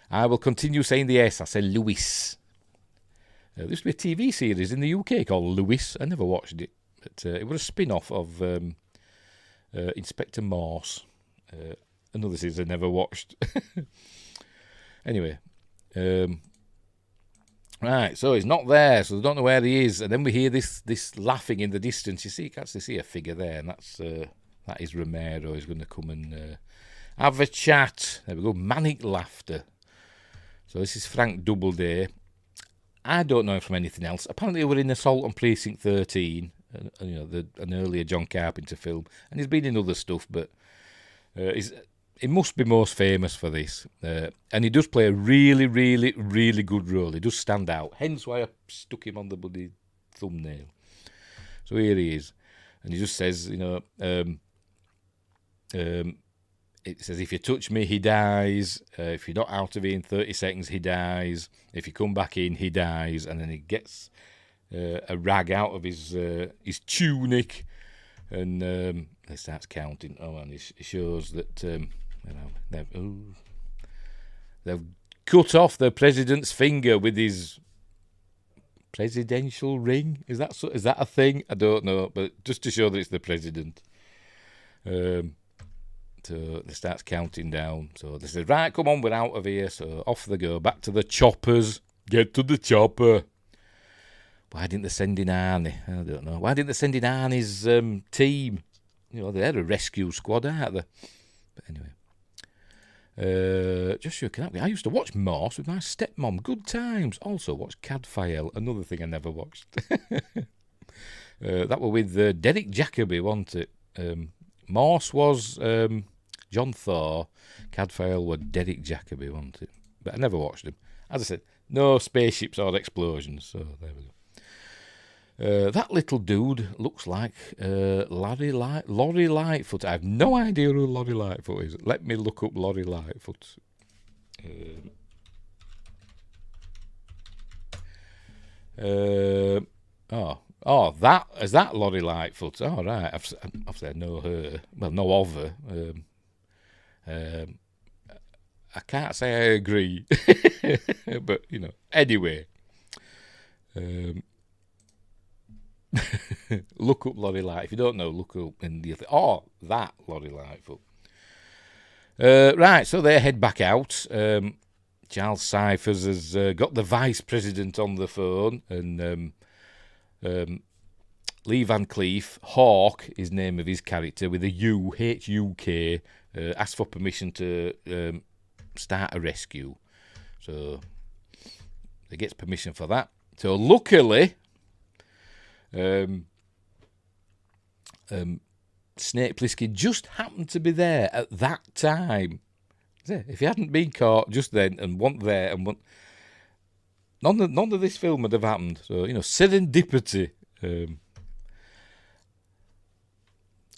I will continue saying the S. I say Lewis. There used to be a TV series in the UK called Lewis. I never watched it, but it was a spin-off of Inspector Morse. Another series I never watched. Anyway, right, so he's not there, so they don't know where he is, and then we hear this laughing in the distance. You can actually see a figure there, and that is Romero. He's going to come and have a chat. There we go, manic laughter. So this is Frank Doubleday. I don't know him from anything else. Apparently, we were in Assault on Precinct 13, an earlier John Carpenter film, and he's been in other stuff, but he must be most famous for this. And he does play a really, really, really good role. He does stand out. Hence why I stuck him on the bloody thumbnail. So here he is. And he just says, it says, if you touch me, he dies. If you're not out of here in 30 seconds, he dies. If you come back in, he dies. And then he gets a rag out of his tunic. And he starts counting. Oh, and he shows that they've cut off the president's finger with his presidential ring. Is that a thing? I don't know, but just to show that it's the president. So they starts counting down. So they said, right, come on, we're out of here. So off they go, back to the choppers. Get to the chopper. Why didn't they send in Arnie? I don't know. Why didn't they send in Arnie's team? They had a rescue squad, aren't they? But anyway. Joshua Kanapke. I used to watch Morse with my stepmom. Good times. Also watched Cadfael. Another thing I never watched. That were with Derek Jacobi, wasn't it? Morse was John Thor. Cadfael were Derek Jacobi, wasn't it? But I never watched him. As I said, no spaceships or explosions. So there we go. That little dude looks like Laurie Lightfoot. I have no idea who Laurie Lightfoot is. Let me look up Laurie Lightfoot. That is that Laurie Lightfoot. Oh, right. Obviously, I know her. Well, know of her. I can't say I agree, but anyway. Look up Laurie Lightfoot. If you don't know, look up in the that Laurie Lightfoot. Right, so they head back out. Charles Cyphers has got the vice president on the phone, and Lee Van Cleef, Hawk is name of his character, with a U, H-U-K, asked for permission to start a rescue. So he gets permission for that. So luckily, Snake Plissken just happened to be there at that time. If he hadn't been caught just then and wasn't there, and none of this film would have happened. So, serendipity.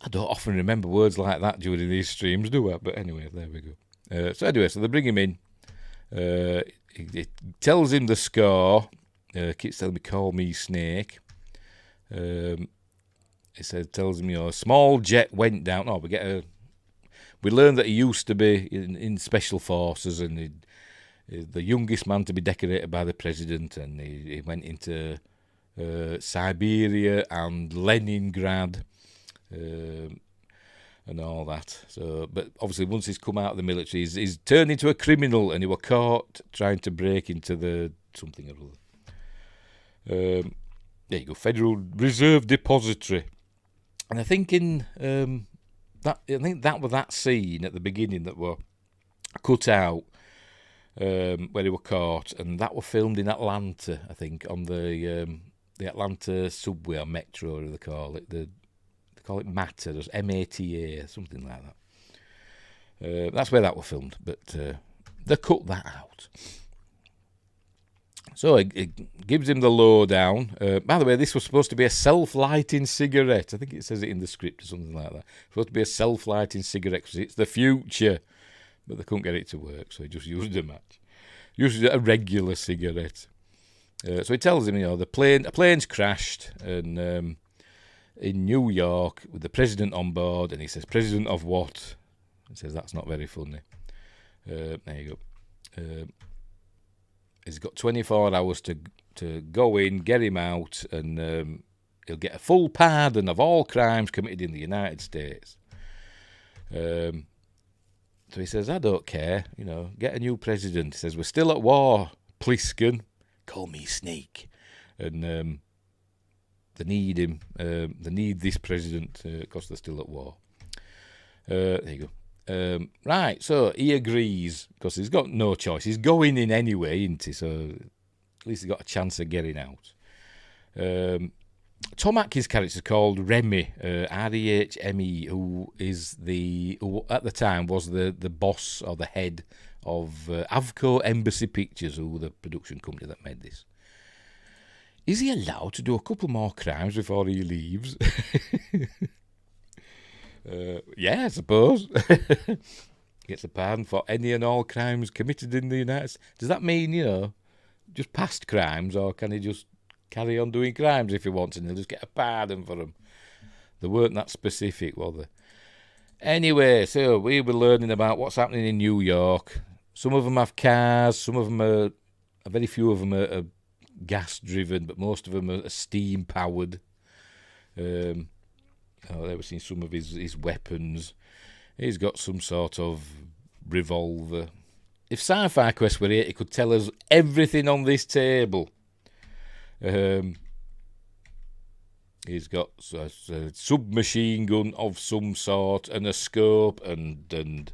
I don't often remember words like that during these streams, do I? But anyway, there we go. So they bring him in. It tells him the score. Keeps telling me, call me Snake. It tells him, a small jet went down. Oh, we learn that he used to be in special forces, and the youngest man to be decorated by the president, and he went into Siberia and Leningrad. And all that. So, but obviously, once he's come out of the military, he's turned into a criminal, and he was caught trying to break into the something or other. There you go, Federal Reserve Depository. And I think that was that scene at the beginning that were cut out where he were caught, and that were filmed in Atlanta. I think on the Atlanta subway or metro, or they call it MATA, or MATA, something like that. That's where that was filmed, but they cut that out. So it gives him the lowdown. By the way, this was supposed to be a self-lighting cigarette. I think it says it in the script or something like that. It's supposed to be a self-lighting cigarette because it's the future, but they couldn't get it to work, so he just used a match. Used a regular cigarette. So he tells him, a plane's crashed, and in New York with the president on board, and he says, "President of what?" He says, "That's not very funny." There you go. He's got 24 hours to go in, get him out, and he'll get a full pardon of all crimes committed in the United States. So he says, "I don't care, get a new president." He says, "We're still at war, Plisken. Call me Snake." And they need him. They need this president because they're still at war. There you go. Right, so he agrees because he's got no choice. He's going in anyway, isn't he? So at least he's got a chance of getting out. Tom Atkins' character is called Remy, Rehme, who at the time was the boss or the head of Avco Embassy Pictures, who were the production company that made this. Is he allowed to do a couple more crimes before he leaves? Yeah, I suppose. Gets a pardon for any and all crimes committed in the United States. Does that mean, just past crimes, or can he just carry on doing crimes if he wants and he'll just get a pardon for them? They weren't that specific, were they? Anyway, so we were learning about what's happening in New York. Some of them have cars, some of them are, very few of them are gas-driven, but most of them are steam-powered. They were seeing some of his weapons. He's got some sort of revolver. If Sci-Fi Quest were here, it could tell us everything on this table. He's got a submachine gun of some sort, and a scope, and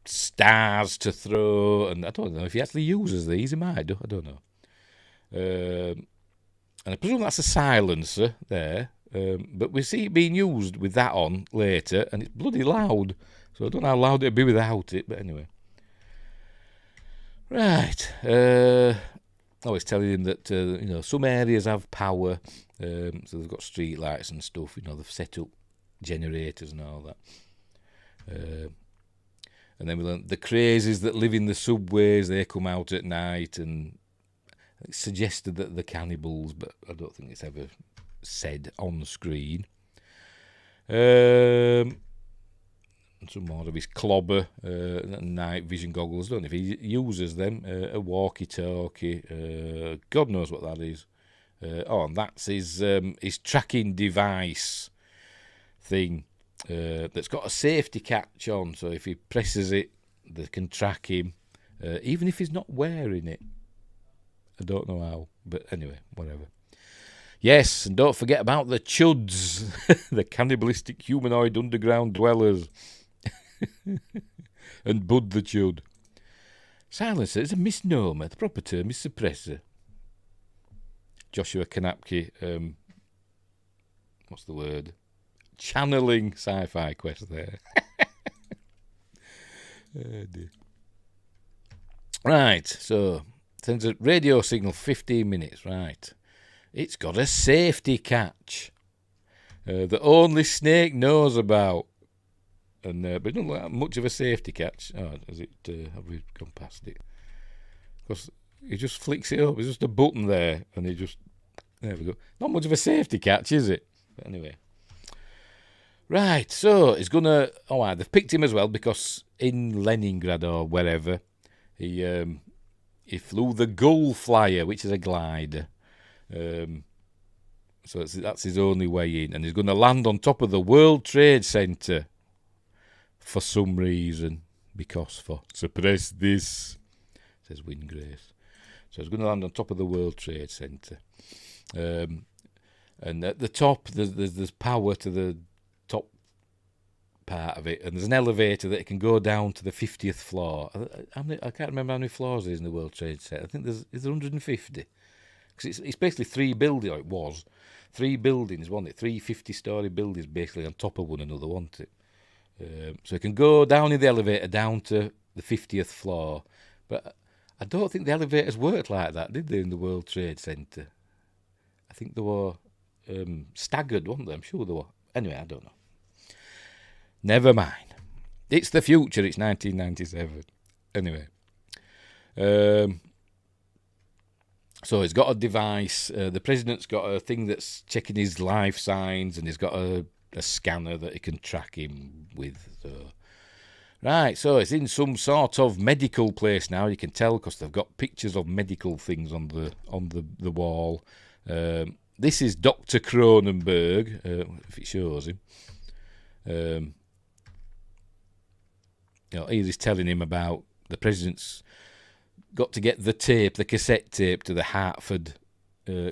stars to throw, and I don't know if he actually uses these. He might do. I don't know. And I presume that's a silencer there. But we see it being used with that on later, and it's bloody loud. So I don't know how loud it'd be without it, but anyway. Right. I was telling him that, some areas have power. So they've got street lights and stuff. They've set up generators and all that. And then we learned the crazies that live in the subways, they come out at night, and it's suggested that they're cannibals, but I don't think it's ever said on screen. And some more of his clobber night vision goggles. I don't know if he uses them. A walkie-talkie. God knows what that is. And that's his tracking device thing that's got a safety catch on. So if he presses it, they can track him, even if he's not wearing it. I don't know how, but anyway, whatever. Yes, and don't forget about the chuds, the cannibalistic humanoid underground dwellers. And Bud the chud. Silencer is a misnomer. The proper term is suppressor. Joshua Kanapke, what's the word? Channeling sci-fi quest there. Oh dear. Right, so sends a radio signal 15 minutes, right. It's got a safety catch that only Snake knows about. And but it doesn't look like much of a safety catch. Oh, has it? Have we gone past it? Because he just flicks it up. There's just a button there, and he just there we go. Not much of a safety catch, is it? But anyway, right. So he's gonna. Oh, right, they've picked him as well because in Leningrad or wherever he flew the Gull Flyer, which is a glider. So that's his only way in, and he's going to land on top of the World Trade Center. For some reason, because for suppress this, says Wingrace. So it's going to land on top of the World Trade Center, and at the top there's power to the top part of it, and there's an elevator that it can go down to the 50th floor. I can't remember how many floors there is in the World Trade Center. I think is there 150, because it's basically three buildings. Or it was 3 buildings, wasn't it? 3 50-story buildings basically on top of one another, wasn't it? So it can go down in the elevator down to the 50th floor. But I don't think the elevators worked like that, did they, in the World Trade Center? I think they were staggered, weren't they? I'm sure they were. Anyway, I don't know. Never mind. It's the future. It's 1997. Anyway. So he's got a device. The president's got a thing that's checking his life signs, and he's got a scanner that he can track him with. So. Right, so it's in some sort of medical place now. You can tell because they've got pictures of medical things on the wall. This is Dr. Cronenberg, if it shows him. He's telling him about the president's got to get the cassette tape to the Hartford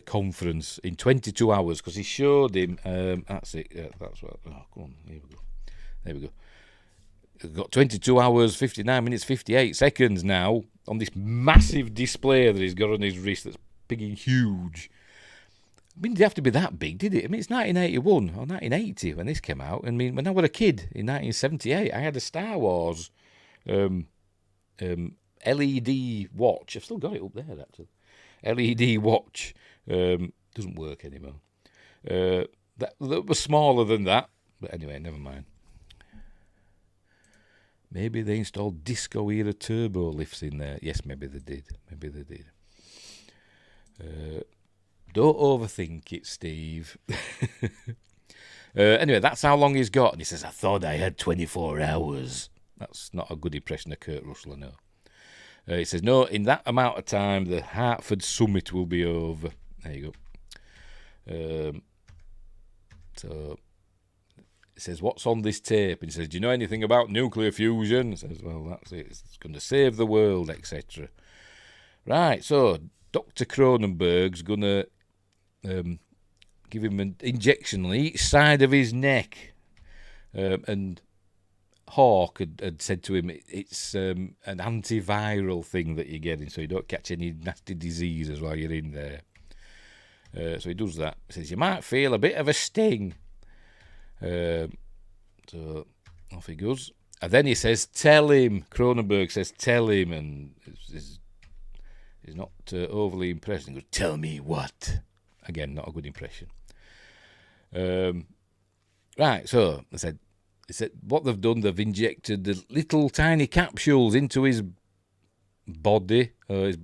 conference in 22 hours because he showed him. That's it. Yeah, that's what. Oh, come on. Here we go. There we go. We've got 22 hours, 59 minutes, 58 seconds now on this massive display that he's got on his wrist that's big and huge. I mean, it didn't have to be that big, did it? I mean, it's 1981 or 1980 when this came out. I mean, when I was a kid in 1978, I had a Star Wars LED watch. I've still got it up there, actually. LED watch. Doesn't work anymore. That was smaller than that. But anyway, never mind. Maybe they installed disco-era turbo lifts in there. Yes, maybe they did. Don't overthink it, Steve. Anyway, that's how long he's got. And he says, I thought I had 24 hours. That's not a good impression of Kurt Russell, I know. He says, no, in that amount of time, the Hartford Summit will be over. There you go. So he says, what's on this tape? And he says, do you know anything about nuclear fusion? He says, well, that's it. It's going to save the world, etc. Right, so Dr. Cronenberg's going to give him an injection on each side of his neck. And Hawke had said to him, it's an antiviral thing that you're getting, so you don't catch any nasty diseases while you're in there. So he does that. He says, you might feel a bit of a sting. So off he goes. And then he says, tell him. Cronenberg says, tell him. And he's not overly impressed. He goes, tell me what? Again, not a good impression. Right, so I said, what they've done, they've injected the little tiny capsules into his body, his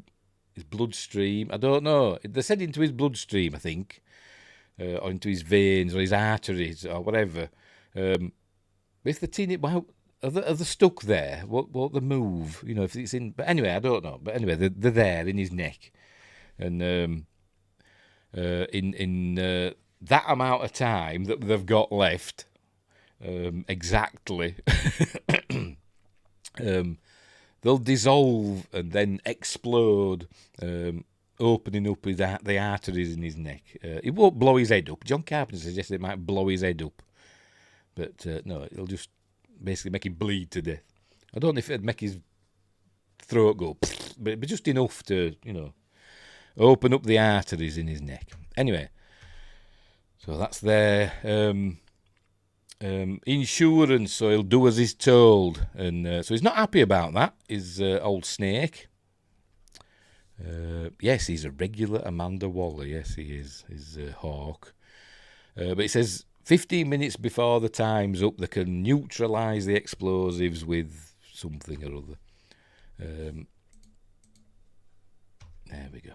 bloodstream. I don't know. They said into his bloodstream, I think, or into his veins or his arteries or whatever. If they're teeny, well, are they stuck there? Won't they move? You know, if it's in. But anyway, I don't know. But anyway, they're there in his neck, and in that amount of time that they've got left. Exactly. They'll dissolve and then explode opening up the arteries in his neck. It won't blow his head up. John Carpenter suggested it might blow his head up. But no, it'll just basically make him bleed to death. I don't know if it'd make his throat go, but it'd be just enough to, open up the arteries in his neck. Anyway, so that's their insurance, so he'll do as he's told. And so he's not happy about that, his old snake. Yes, he's a regular Amanda Waller. Yes, he is. He's a hawk. But it says 15 minutes before the time's up, they can neutralise the explosives with something or other. There we go.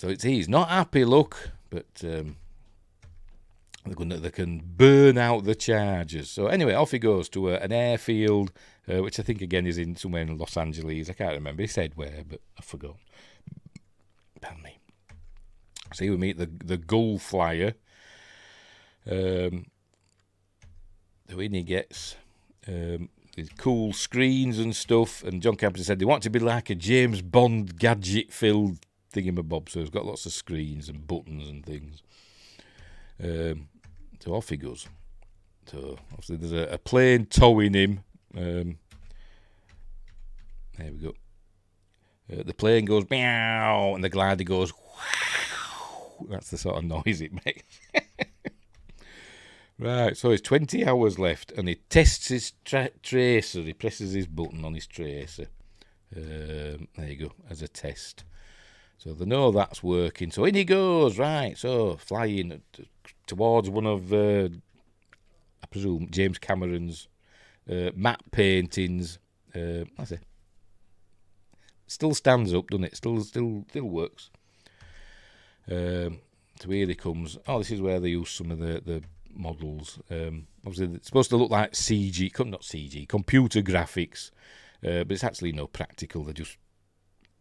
So he's not happy, look, but they can burn out the charges. So anyway, off he goes to an airfield, which I think again is in somewhere in Los Angeles. I can't remember. He said where, but I forgot. Pardon me. So here we meet the Gull Flyer. Who in he gets these cool screens and stuff. And John Carpenter said they want to be like a James Bond gadget-filled thingamabob. So it's got lots of screens and buttons and things. So off he goes. So obviously there's a plane towing him. There we go. The plane goes meow, and the glider goes wow. That's the sort of noise it makes. Right, so it's 20 hours left, and he tests his tracer. He presses his button on his tracer. There you go, as a test. So they know that's working. So in he goes, right, so flying towards one of, I presume, James Cameron's matte paintings. I say, still stands up, doesn't it? Still works. So here he comes. Oh, this is where they use some of the models. Obviously, it's supposed to look like CG, not CG, computer graphics, but it's actually no practical. They're just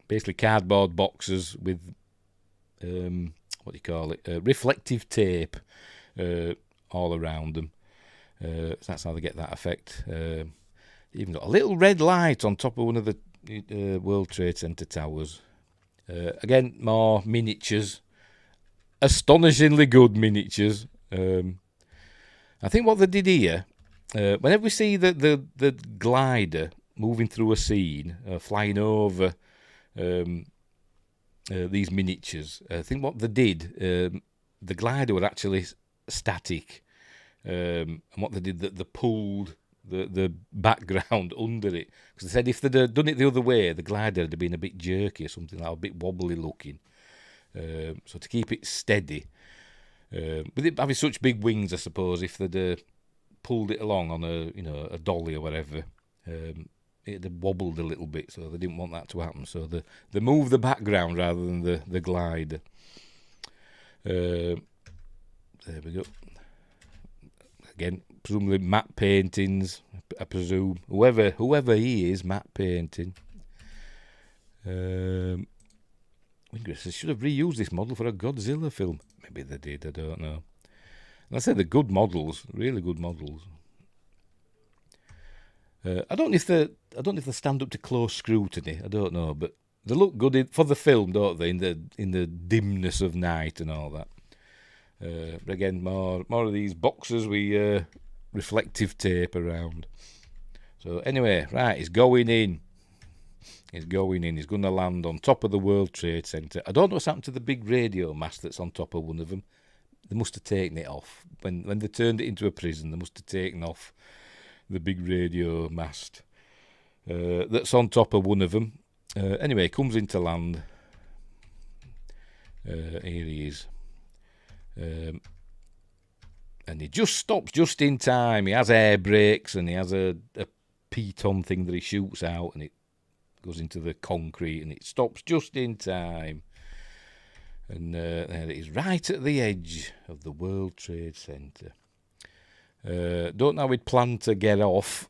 basically cardboard boxes with, what do you call it, reflective tape all around them. So that's how they get that effect. Even got a little red light on top of one of the World Trade Center towers. Again, more miniatures. Astonishingly good miniatures. I think what they did here, whenever we see the glider moving through a scene, flying over these miniatures, I think what they did, the glider were actually static, and what they did, they pulled the background under it, because they said if they'd done it the other way, the glider would have been a bit jerky or something, like a bit wobbly looking. So to keep it steady, with it having such big wings, I suppose if they'd pulled it along on a dolly or whatever, it had wobbled a little bit, so they didn't want that to happen. So they moved the background rather than the glider. There we go. Again, presumably matte paintings. I presume whoever he is, matte painting. They should have reused this model for a Godzilla film. Maybe they did. I don't know. And I said they're good models, really good models. I don't know if they stand up to close scrutiny. I don't know, but they look good for the film, don't they? In the dimness of night and all that. But again, more of these boxes with reflective tape around. So anyway, right, he's going in. He's going to land on top of the World Trade Center. I don't know what's happened to the big radio mast that's on top of one of them. They must have taken it off. When they turned it into a prison, they must have taken off the big radio mast that's on top of one of them. Anyway, he comes into land. Here he is. And he just stops just in time. He has air brakes and he has a piton thing that he shoots out, and it goes into the concrete and it stops just in time. And there it is, right at the edge of the World Trade Center. Don't know how he'd planned to get off.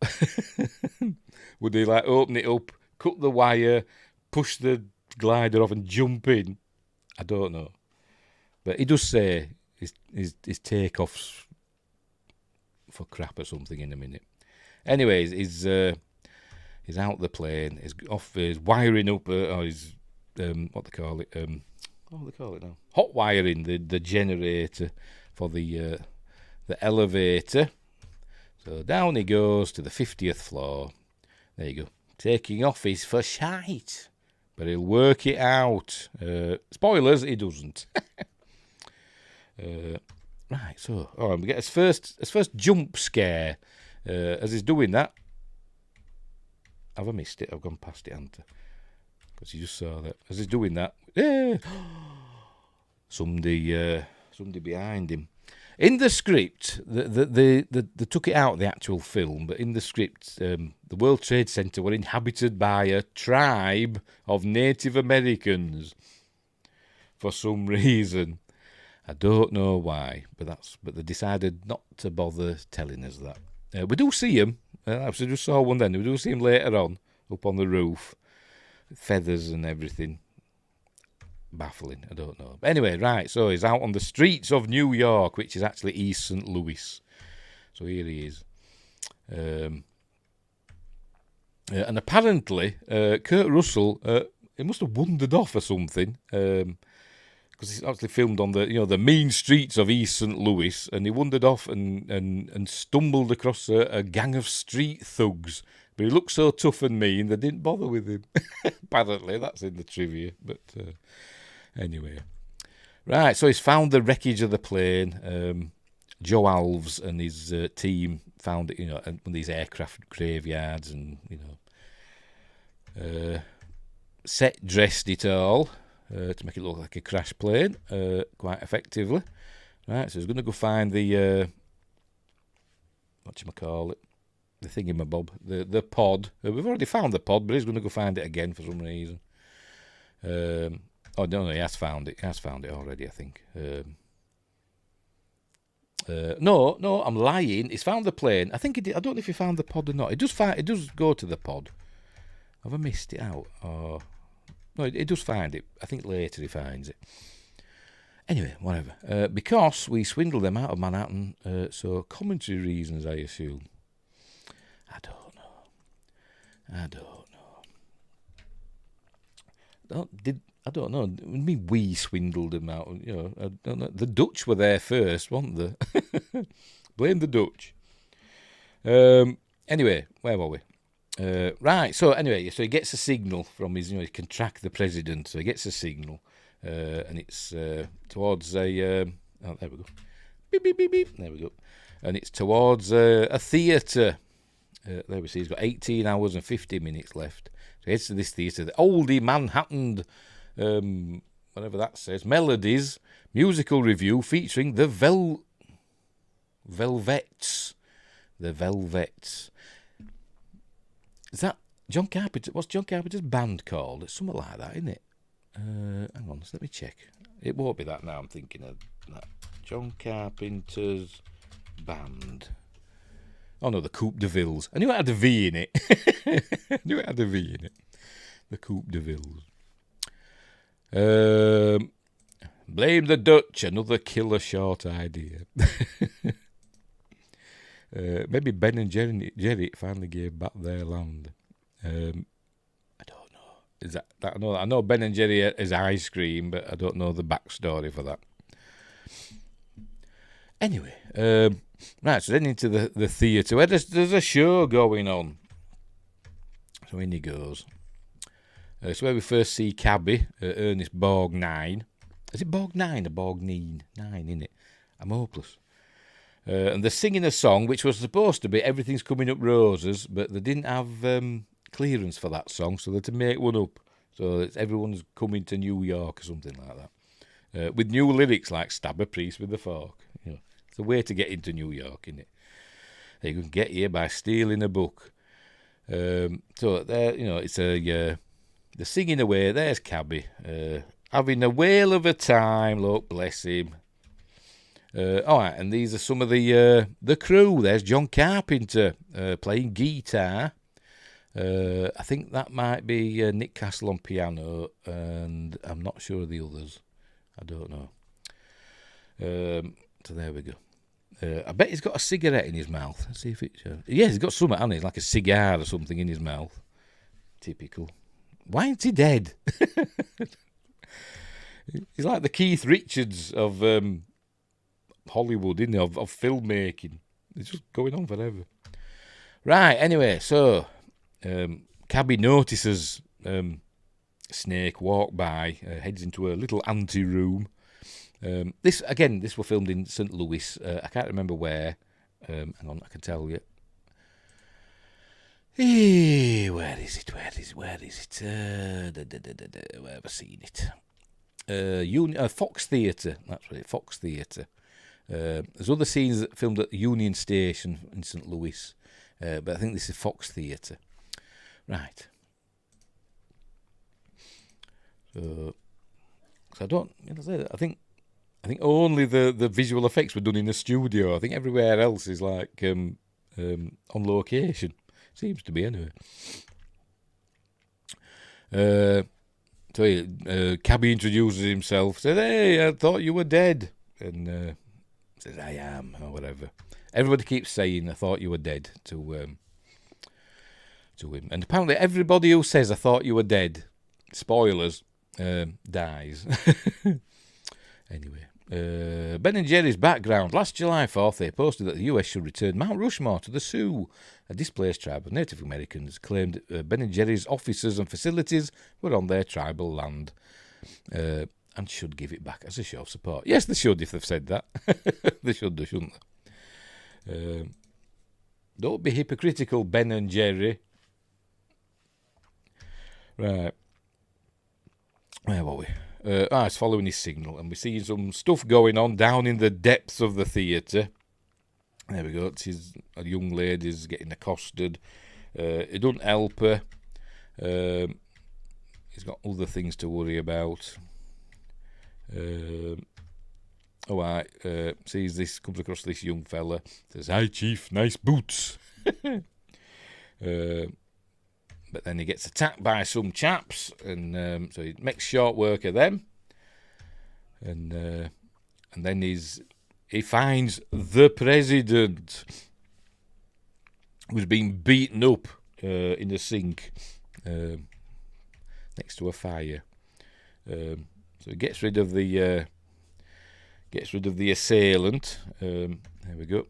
Would he open it up, cut the wire, push the glider off and jump in? I don't know. But he does say his takeoff's for crap or something in a minute. Anyways, he's out the plane. He's wiring up, or he's what they call it, what do they call it now? Hot wiring the generator for the elevator. So down he goes to the 50th floor. There you go. Taking off his for shite. But he'll work it out. Spoilers, he doesn't. Right, so we get his first jump scare. As he's doing that. Have I missed it? I've gone past it, haven't I? Because you just saw that. As he's doing that, somebody behind him. In the script, they took it out of the actual film, but in the script, the World Trade Center were inhabited by a tribe of Native Americans for some reason. I don't know why, but they decided not to bother telling us that. We do see them. I just saw one then. We do see him later on, up on the roof. Feathers and everything. Baffling, I don't know. But anyway, right, so he's out on the streets of New York, which is actually East St. Louis. So here he is. And apparently, Kurt Russell, he must have wandered off or something. Because it's actually filmed on the mean streets of East St. Louis, and he wandered off and stumbled across a gang of street thugs. But he looked so tough and mean, they didn't bother with him. Apparently, that's in the trivia. But anyway. Right, so he's found the wreckage of the plane. Joe Alves and his team found it, at one of these aircraft graveyards and, set dressed it all. To make it look like a crash plane, quite effectively. Right, so he's going to go find the, whatchamacallit, the thingamabob, the pod. We've already found the pod, but he's going to go find it again for some reason. No, he has found it. He has found it already, I think. No, I'm lying. He's found the plane. I think he did. I don't know if he found the pod or not. It does go to the pod. Have I missed it out? Or... No, he does find it. I think later he finds it. Anyway, whatever. Because we swindled them out of Manhattan, so commentary reasons, I assume. I don't know. I mean, we swindled them out. I don't know. The Dutch were there first, weren't they? Blame the Dutch. Anyway, where were we? Right, so he gets a signal from his, he can track the president, so he gets a signal, and it's towards a, there we go, beep, beep, beep, beep, there we go, and it's towards a theatre, there we see, he's got 18 hours and 50 minutes left, so he heads to this theatre, the Oldie Manhattan, whatever that says, Melodies, musical review featuring the Velvets. Is that John Carpenter? What's John Carpenter's band called? It's something like that, isn't it? Hang on, let me check. It won't be that now. I'm thinking of that. John Carpenter's band. Oh no, the Coupe de Villes. I knew it had a V in it. The Coupe de Villes. Blame the Dutch. Another killer short idea. Maybe Ben and Jerry finally gave back their land. I don't know. Is that I know Ben and Jerry is ice cream, but I don't know the backstory for that. Anyway, right, so then into the theatre where there's a show going on. So in he goes. So where we first see Cabby, Ernest Borgnine. Is it Borgnine or Borgnine? 9, isn't it? I'm hopeless. And they're singing a song which was supposed to be Everything's Coming Up Roses, but they didn't have clearance for that song, so they had to make one up. So it's Everyone's Coming to New York or something like that. With new lyrics like Stab a Priest with a Fork. It's a way to get into New York, isn't it? You can get here by stealing a book. So there, it's they're singing away. There's Cabby, having a whale of a time. Look, bless him. All right, and these are some of the crew. There's John Carpenter playing guitar. I think that might be Nick Castle on piano, and I'm not sure of the others. I don't know. So there we go. I bet he's got a cigarette in his mouth. Let's see if it. Yeah, he's got something, hasn't he? Like a cigar or something in his mouth. Typical. Why isn't he dead? He's like the Keith Richards of Hollywood, isn't he? Of filmmaking. It's just going on forever. Right, anyway, so Cabby notices Snake walk by, heads into a little ante-room. This was filmed in St. Louis. I can't remember where. Hang on, I can tell you. Where is it? Where have I seen it? Fox Theatre. That's right, Fox Theatre. There's other scenes that filmed at the Union Station in St. Louis, but I think this is Fox Theatre. Right. So I don't. I think only the visual effects were done in the studio. I think everywhere else is like on location. Seems to be anyway. So Cabby introduces himself. Says, "Hey, I thought you were dead," and says, "I am," or whatever. Everybody keeps saying, "I thought you were dead" to him. And apparently, everybody who says, "I thought you were dead," spoilers, dies. Anyway. Ben & Jerry's background. Last July 4th, they posted that the US should return Mount Rushmore to the Sioux. A displaced tribe of Native Americans claimed Ben & Jerry's offices and facilities were on their tribal land and should give it back as a show of support. Yes, they should if they've said that. They should do, shouldn't they? Don't be hypocritical, Ben & Jerry. Right. Where were we? It's following his signal, and we see some stuff going on down in the depths of the theatre. There we go. A young lady's getting accosted. It doesn't help her. He's got other things to worry about. Comes across this young fella. Says, "Hi, Chief, nice boots." But then he gets attacked by some chaps, and so he makes short work of them. And then he finds the president, who's been beaten up in a sink next to a fire. So he gets rid of the assailant. There we go.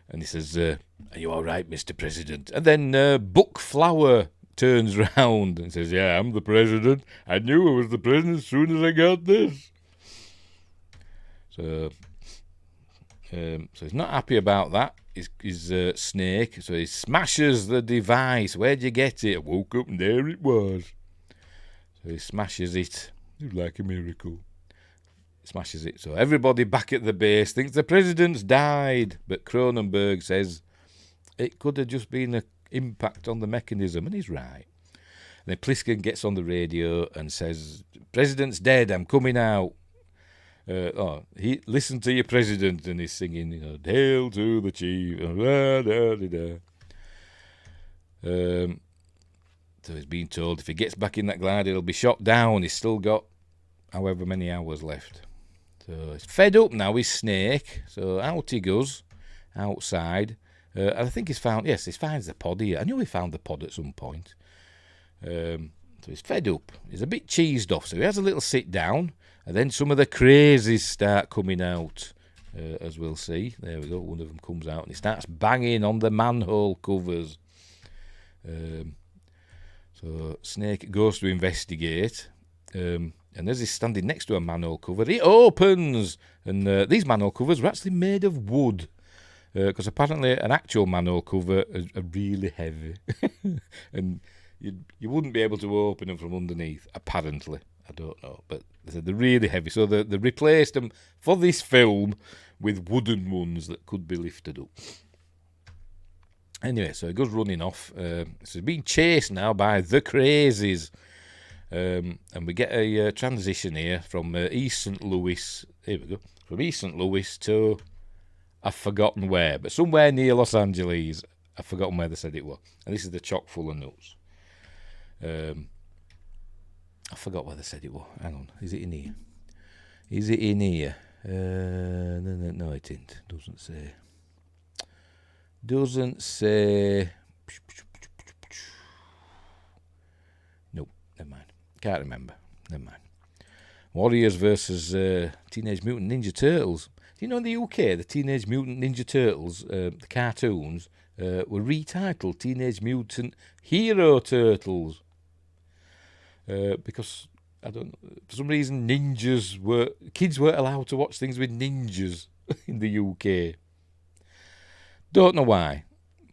And he says, "Are you all right, Mr. President?" And then Buck Flower turns round and says, "Yeah, I'm the president. I knew I was the president as soon as I got this." So he's not happy about that. He's Snake. So he smashes the device. Where'd you get it? I woke up and there it was. So he smashes it. It was like a miracle. Smashes it. So everybody back at the base thinks the president's died. But Cronenberg says it could have just been an impact on the mechanism, and he's right. And then Pliskin gets on the radio and says, "President's dead, I'm coming out." Listen to your president, and he's singing, "Hail to the chief." So he's being told if he gets back in that glider, he'll be shot down. He's still got however many hours left. So he's fed up now, he's Snake. So out he goes, outside. And I think he finds the pod here. I knew he found the pod at some point. So he's fed up. He's a bit cheesed off. So he has a little sit down. And then some of the crazies start coming out, as we'll see. There we go. One of them comes out and he starts banging on the manhole covers. So Snake goes to investigate. And as he's standing next to a manhole cover, it opens. And these manhole covers were actually made of wood. Because apparently an actual manhole cover are really heavy. And you wouldn't be able to open them from underneath, apparently. I don't know, but they're really heavy. So they replaced them for this film with wooden ones that could be lifted up. Anyway, so he goes running off. So he's being chased now by the crazies. And we get a transition here from East St. Louis. Here we go. From East St. Louis to I've forgotten where, but somewhere near Los Angeles. I've forgotten where they said it was. And this is the chock full of nuts. I forgot where they said it was. Hang on. Is it in here? Is it in here? No, it isn't. Doesn't say. Nope, never Can't remember. Never mind. Warriors versus Teenage Mutant Ninja Turtles. Do you know in the UK, the Teenage Mutant Ninja Turtles, the cartoons, were retitled Teenage Mutant Hero Turtles? Because, I don't know, for some reason, kids weren't allowed to watch things with ninjas in the UK. Don't know why.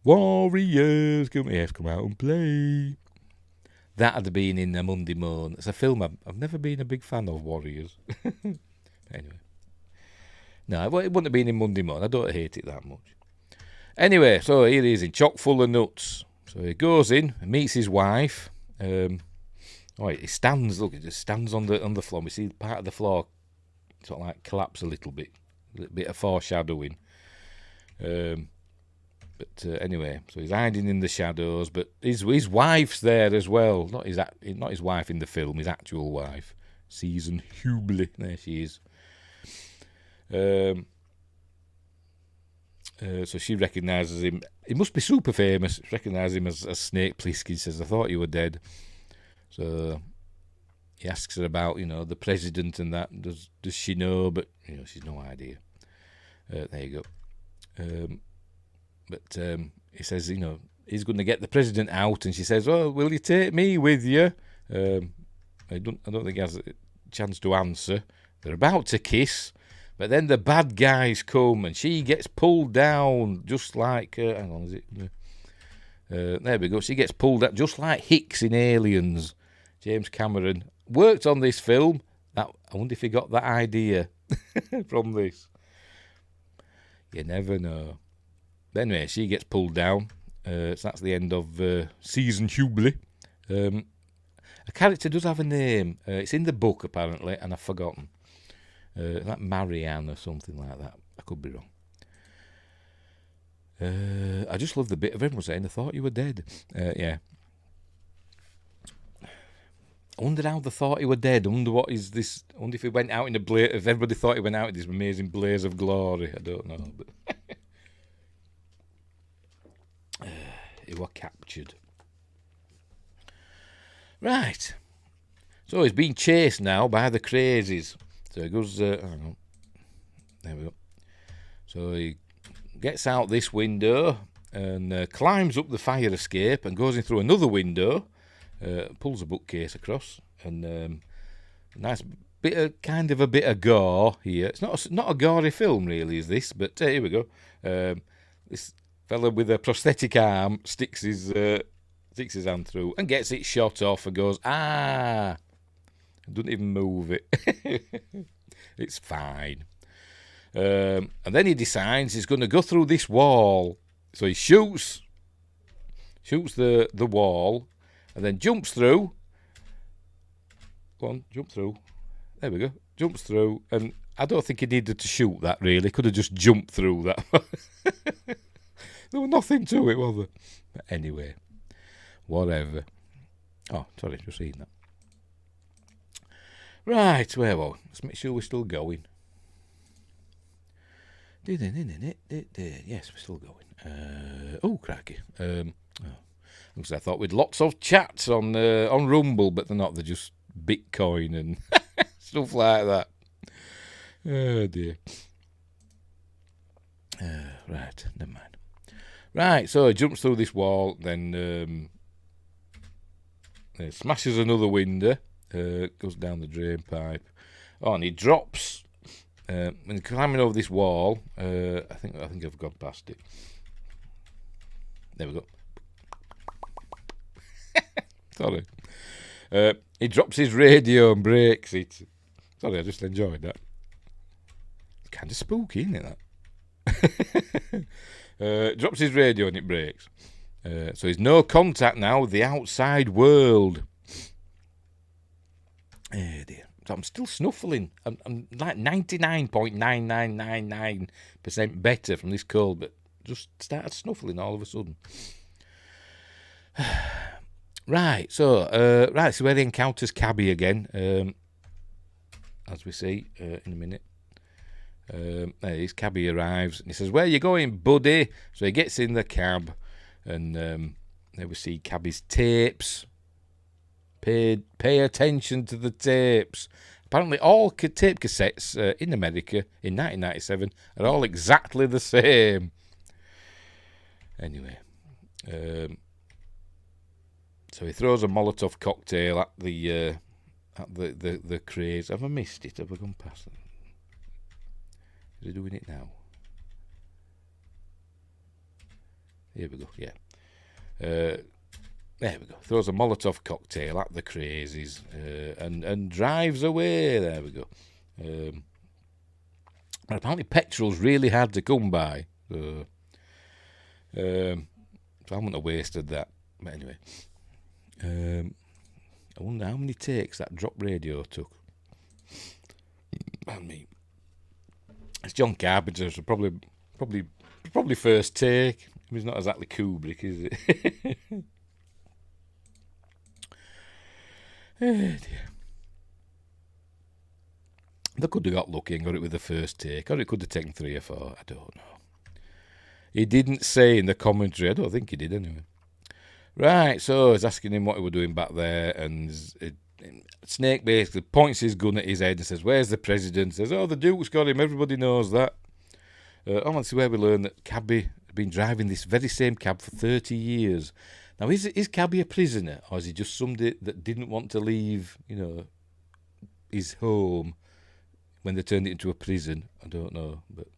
Warriors, come out and play. That had been in the Monday Morn. It's a film I've never been a big fan of, Warriors. Anyway. No, it wouldn't have been in Monday Morn. I don't hate it that much. Anyway, so here he is in chock full of nuts. So he goes in and meets his wife. He stands, look, he just stands on the floor. We see part of the floor sort of like collapse a little bit of foreshadowing. But anyway, so he's hiding in the shadows, but his wife's there as well. Not his wife in the film, his actual wife, Susan Hubley. There she is. So she recognises him. He must be super famous. She recognises him as Snake Plissken. Says, "I thought you were dead." So he asks her about, the president and that. Does she know? But she's no idea. There you go. But he says, he's going to get the president out, and she says, "Oh, will you take me with you?" I don't think he has a chance to answer. They're about to kiss, but then the bad guys come, and she gets pulled down, just like hang on, is it? There we go. She gets pulled out, just like Hicks in Aliens. James Cameron worked on this film. I wonder if he got that idea from this. You never know. But anyway, she gets pulled down. So that's the end of Susan Hubley. A character does have a name. It's in the book, apparently, and I've forgotten. Like Marianne or something like that. I could be wrong. I just love the bit of everyone saying, "I thought you were dead." Yeah. I wonder how they thought he were dead. I wonder what is this. I wonder if he went out in a blaze. If everybody thought he went out in this amazing blaze of glory. I don't know. But he was captured. Right. So he's being chased now by the crazies. So he goes. Hang on. There we go. So he gets out this window and climbs up the fire escape and goes in through another window. Pulls a bookcase across, and a nice bit of gore here. It's not a gory film, really, is this? But here we go. This fella with a prosthetic arm sticks his hand through and gets it shot off and goes, "Ah!" Doesn't even move it. It's fine. And then he decides he's going to go through this wall. So he shoots the wall. And then jumps through. Go on, jump through. There we go. Jumps through. And I don't think he needed to shoot that, really. Could have just jumped through that. There was nothing to it, was there? But anyway, whatever. Oh, sorry, just seen that. Right, well, let's make sure we're still going. Yes, we're still going. Oh, cracky. Because I thought we'd lots of chats on Rumble, but they're not. They're just Bitcoin and stuff like that. Oh dear. Right, never mind. Right, so he jumps through this wall, then smashes another window, goes down the drain pipe. Oh, and he drops. When he's climbing over this wall, I think I've gone past it. There we go. Sorry. He drops his radio and breaks it. Sorry, I just enjoyed that. It's kind of spooky, isn't it, that? Drops his radio and it breaks. So he's no contact now with the outside world. Oh dear. So I'm still snuffling. I'm like 99.9999% better from this cold, but just started snuffling all of a sudden. Right, so where he encounters Cabby again, as we see in a minute. His Cabby arrives and he says, "Where you going, buddy?" So he gets in the cab, and there we see Cabby's tapes, Pay attention to the tapes. Apparently, all tape cassettes in America in 1997 are all exactly the same. Anyway, so he throws a Molotov cocktail at the craze. Have I missed it? Have I gone past it? Is he doing it now? Here we go. Yeah. There we go. Throws a Molotov cocktail at the crazies and drives away. There we go. But apparently petrol's really hard to come by. So I wouldn't have wasted that. But anyway. I wonder how many takes that drop radio took. I mean, it's John Carpenter, so probably first take. It's not exactly Kubrick, is it? Oh dear. They could have got lucky and got it with the first take, or it could have taken 3 or 4. I don't know. He didn't say in the commentary. I don't think he did anyway. Right, so I was asking him what he was doing back there, and Snake basically points his gun at his head and says, "Where's the president?" Says, "Oh, the Duke's got him. Everybody knows that." Honestly, where we learn that Cabby had been driving this very same cab for 30 years. Now, is Cabby a prisoner, or is he just somebody that didn't want to leave, his home when they turned it into a prison? I don't know, but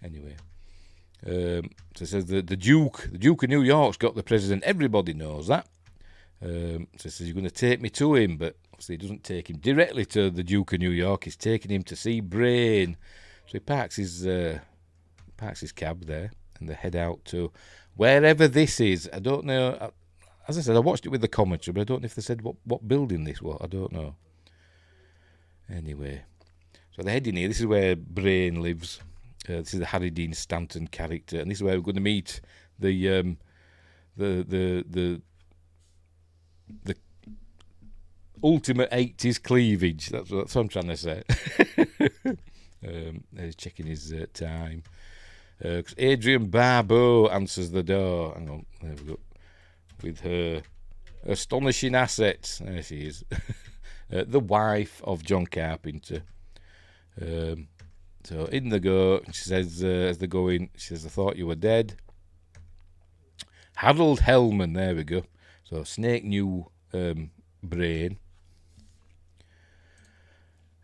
anyway. So it says the Duke of New York's got the president. Everybody knows that. So it says you're going to take me to him, but obviously he doesn't take him directly to the Duke of New York. He's taking him to see Brain. So he parks his cab there, and they head out to wherever this is. I don't know. As I said, I watched it with the commentary, but I don't know if they said what building this was. I don't know. Anyway, so they're heading here. This is where Brain lives. This is the Harry Dean Stanton character, and this is where we're going to meet the ultimate 80s cleavage. That's what I'm trying to say. He's checking his time. 'Cause Adrienne Barbeau answers the door. Hang on, there we go. With her astonishing assets. There she is. The wife of John Carpenter. So in they go. She says, as they go in, she says, "I thought you were dead." Harold Hellman, there we go. So Snake knew Brain.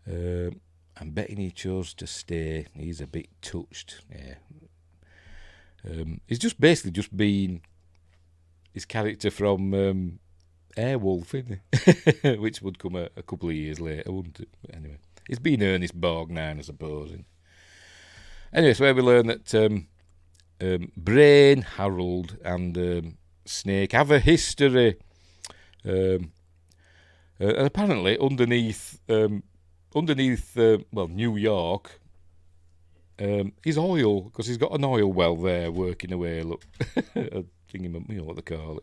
I'm betting he chose to stay. He's a bit touched. Yeah. He's just basically just been his character from Airwolf, isn't he? Which would come a couple of years later, wouldn't it? But anyway, he's been Ernest Borgnine, I suppose. Anyway, so where we learn that Brain, Harold, and Snake have a history. And apparently, underneath New York, is oil, because he's got an oil well there working away. Look, what they call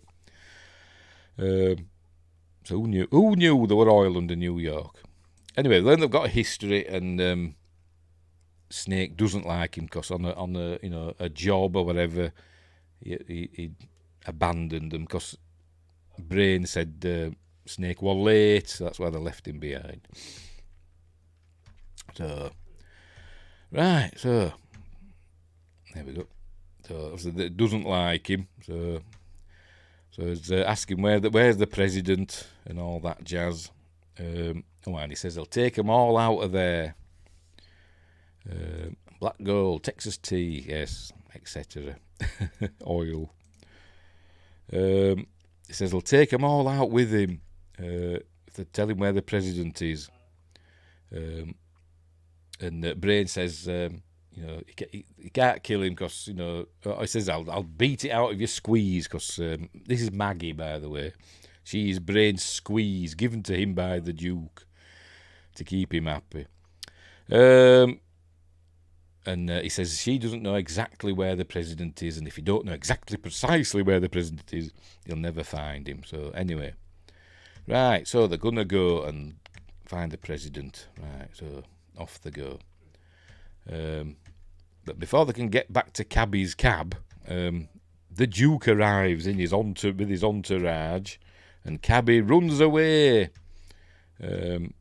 it. So who knew there were oil under New York? Anyway, then they've got a history, and Snake doesn't like him because on a job or whatever, he abandoned them because Brain said Snake was late, so that's why they left him behind. So, right, so there we go. So obviously it doesn't like him. So it's asking where's the president and all that jazz. And he says he'll take them all out of there. Black gold, Texas tea, yes, etc. Oil. He says he'll take them all out with him. If they tell him where the president is. And Brain says, you can't kill him because, he says, I'll beat it out of your squeeze, because this is Maggie, by the way. She is Brain's squeeze, given to him by the Duke to keep him happy. And he says she doesn't know exactly where the president is, and if you don't know exactly precisely where the president is, you'll never find him. So anyway, right, so they're going to go and find the president. Right, so off they go. But before they can get back to Cabby's cab, the Duke arrives with his entourage, and Cabby runs away. And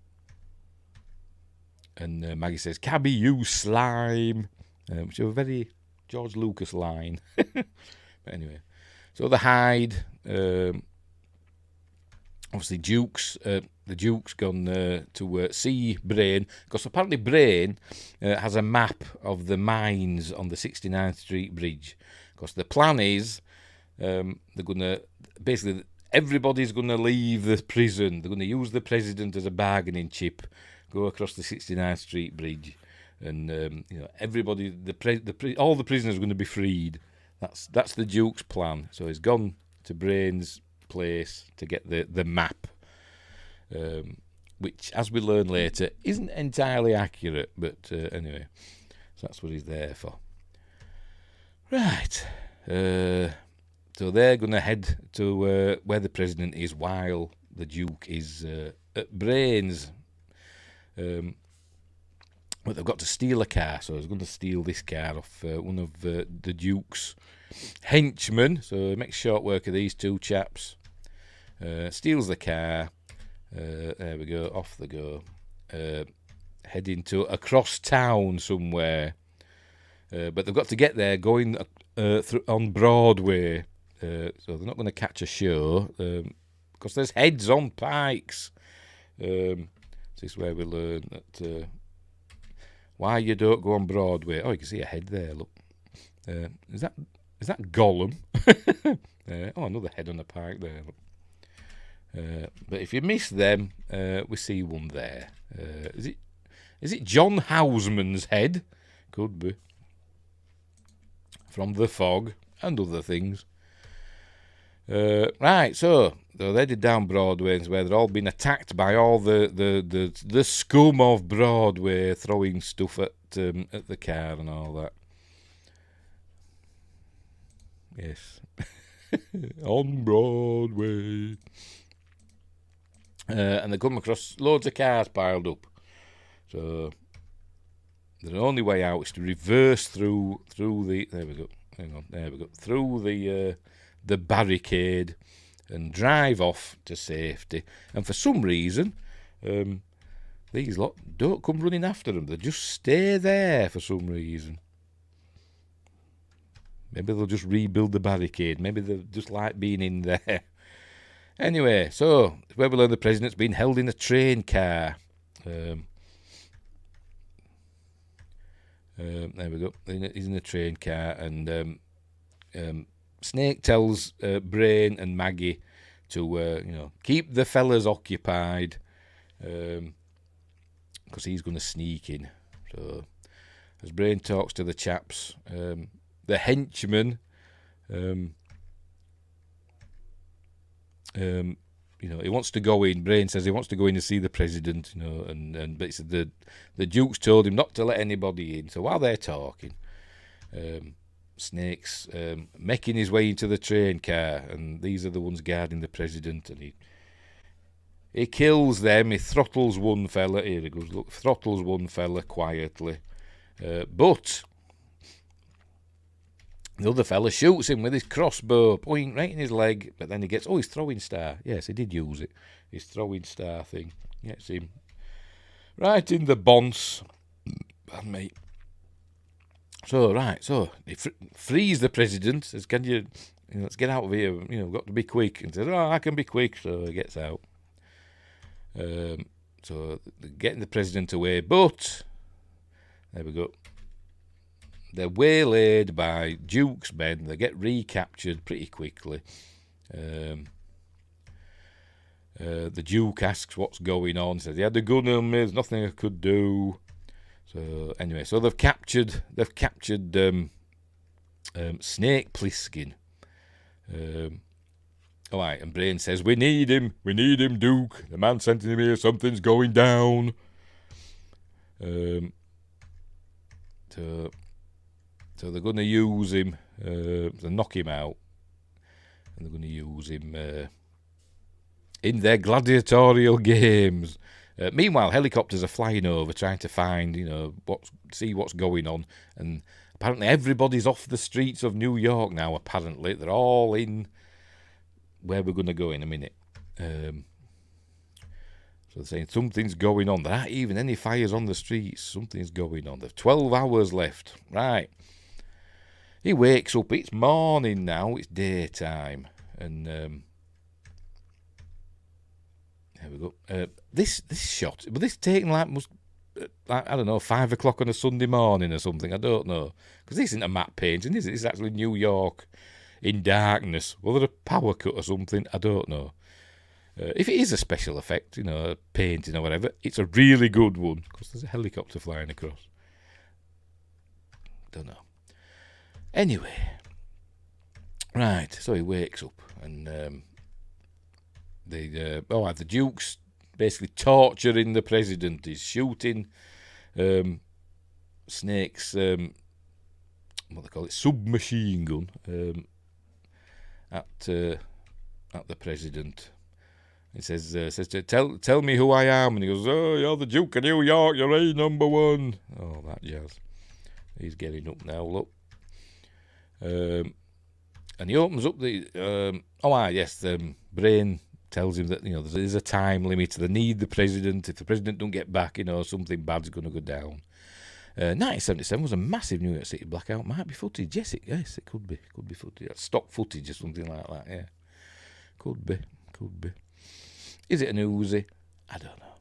Maggie says, "Cabby, you slime," which is a very George Lucas line. But anyway, so they hide. Obviously, the Duke's gone to see Brain, because apparently Brain has a map of the mines on the 69th Street Bridge. Because the plan is they're going to, basically, everybody's going to leave the prison. They're going to use the president as a bargaining chip, go across the 69th Street Bridge, and everybody, all the prisoners are going to be freed. That's the Duke's plan. So he's gone to Brain's place to get the map, which, as we learn later, isn't entirely accurate, but anyway, so that's what he's there for. Right, so they're going to head to where the president is while the Duke is at Brain's. But they've got to steal a car, so he's going to steal this car off one of the Duke's henchmen. So he makes short work of these two chaps. Steals the car. There we go. Off they go. Heading to across town somewhere. But they've got to get there going on Broadway. So they're not going to catch a show because there's heads on pikes. This is where we learn that why you don't go on Broadway. Oh, you can see a head there. Look, is that Gollum? Oh, another head on a pike there. Look. But if you miss them, we see one there. Is it John Houseman's head? Could be. From The Fog and other things. Right, so they're headed down Broadway, where they're all been attacked by all the scum of Broadway, throwing stuff at the car and all that. Yes. On Broadway. And they come across loads of cars piled up. So the only way out is to reverse through the. There we go. Hang on. There we go. Through the barricade and drive off to safety. And for some reason, these lot don't come running after them. They just stay there for some reason. Maybe they'll just rebuild the barricade. Maybe they just like being in there. Anyway, so where we learn the president's been held in a train car. There we go. He's in a train car, and Snake tells Brain and Maggie to keep the fellas occupied, because he's going to sneak in. So as Brain talks to the chaps, the henchman, he wants to go in. Brain says he wants to go in and see the president, and but the Duke's told him not to let anybody in. So while they're talking, Snake's making his way into the train car, and these are the ones guarding the president, and he kills them. He throttles one fella. Here he goes. Look, throttles one fella quietly, but the other fella shoots him with his crossbow, pointing right in his leg, but then he gets, his throwing star. Yes, he did use it. His throwing star thing. Gets him right in the bonce. Pardon me. So he frees the president, says, can you let's get out of here, we've got to be quick. And says, I can be quick, so he gets out. So they're getting the president away, but, there we go. They're waylaid by Duke's men. They get recaptured pretty quickly. The Duke asks what's going on. Says he had a gun on me. There's nothing I could do. So anyway, so they've captured Snake Plissken. All right, and Brain says we need him, Duke. The man sent him here. Something's going down. So they're going to use him, to knock him out, and they're going to use him in their gladiatorial games. Meanwhile, helicopters are flying over, trying to find, see what's going on, and apparently everybody's off the streets of New York now. Apparently, they're all in where we're going to go in a minute. So they're saying something's going on. There aren't even any fires on the streets. Something's going on. There's 12 hours left. Right. He wakes up. It's morning now. It's daytime. And there we go. This shot, but this taken like I don't know, 5 o'clock on a Sunday morning or something. I don't know, because this isn't a matte painting, is it? It's actually New York in darkness. Was there a power cut or something? I don't know. If it is a special effect, a painting or whatever, it's a really good one, because there's a helicopter flying across. Don't know. Anyway, right, so he wakes up, and the Duke's basically torturing the president. He's shooting Snake's, what they call it, submachine gun at the president. He says tell me who I am, and he goes, oh, you're the Duke of New York, you're A number one. Oh, that jazz. He's getting up now, look. And he opens up the the brain tells him that there's a time limit. They need the president. If the president don't get back, something bad's going to go down. 1977 was a massive New York City blackout. Might be footage. Yes, it could be. Could be footage. Stock footage or something like that. Yeah, could be. Is it an Uzi? I don't know.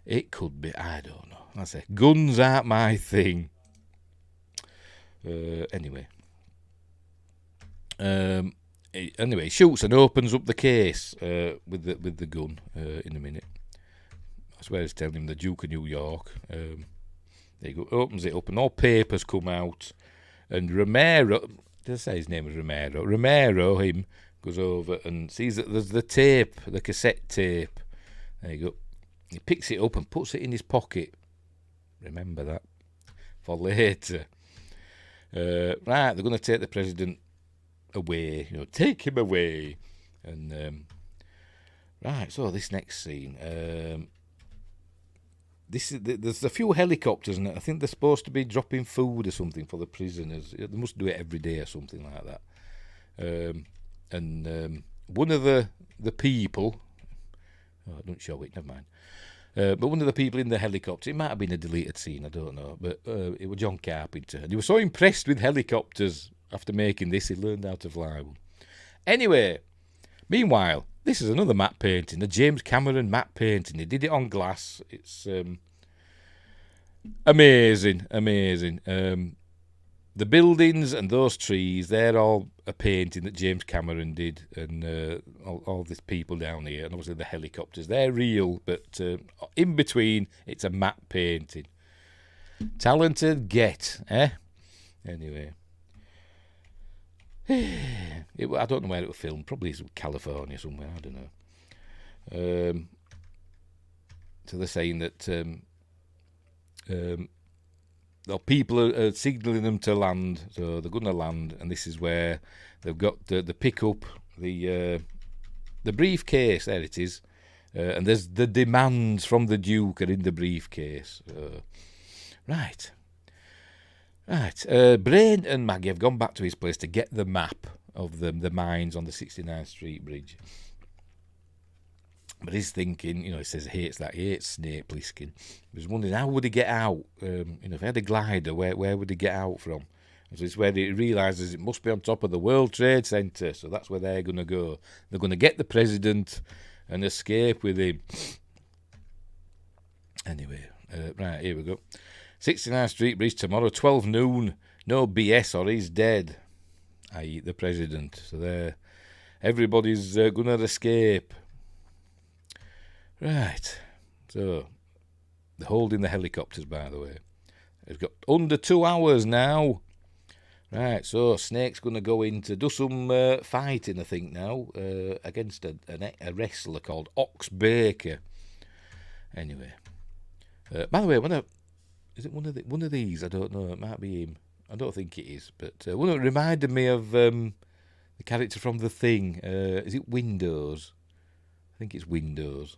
It could be. I don't know. I say guns aren't my thing. Anyway, he shoots and opens up the case with the gun in a minute. That's where he's telling him the Duke of New York. There you go. Opens it up and all papers come out. And Romero, did I say his name was Romero? Romero, him, goes over and sees that there's the tape, the cassette tape. There you go. He picks it up and puts it in his pocket. Remember that for later. Right, they're going to take the president away. Take him away. And right, so this next scene. There's a few helicopters, and I think they're supposed to be dropping food or something for the prisoners. They must do it every day or something like that. And one of the people, I don't show it, never mind. But one of the people in the helicopter, it might have been a deleted scene, I don't know, but it was John Carpenter. And he was so impressed with helicopters after making this, he learned how to fly one. Anyway, meanwhile, this is another matte painting, the James Cameron matte painting. He did it on glass. It's amazing. The buildings and those trees, they're all a painting that James Cameron did, and all these people down here, and obviously the helicopters, they're real, but in between, it's a matte painting. Talented get, eh? Anyway. I don't know where it was filmed, probably California somewhere, I don't know. So they're saying that the people are signalling them to land, so they're going to land, and this is where they've got the pickup, the briefcase, there it is, and there's the demands from the Duke are in the briefcase. Right. Brain and Maggie have gone back to his place to get the map of the mines on the 69th Street Bridge. But he's thinking, he says he hates Snake Plissken. He's wondering, how would he get out? If he had a glider, where would he get out from? So it's where he realises it must be on top of the World Trade Center, so that's where they're going to go. They're going to get the president and escape with him. Anyway, right, here we go. 69th Street Bridge tomorrow, 12 noon. No BS or he's dead, i.e. the president. So there, everybody's going to escape. Right, so they're holding the helicopters, by the way. They've got under 2 hours now. Right, so Snake's going to go in to do some fighting, I think, now, against a wrestler called Ox Baker. Anyway, by the way, is it one of these? I don't know. It might be him. I don't think it is, but one that reminded me of the character from The Thing. Is it Windows? I think it's Windows.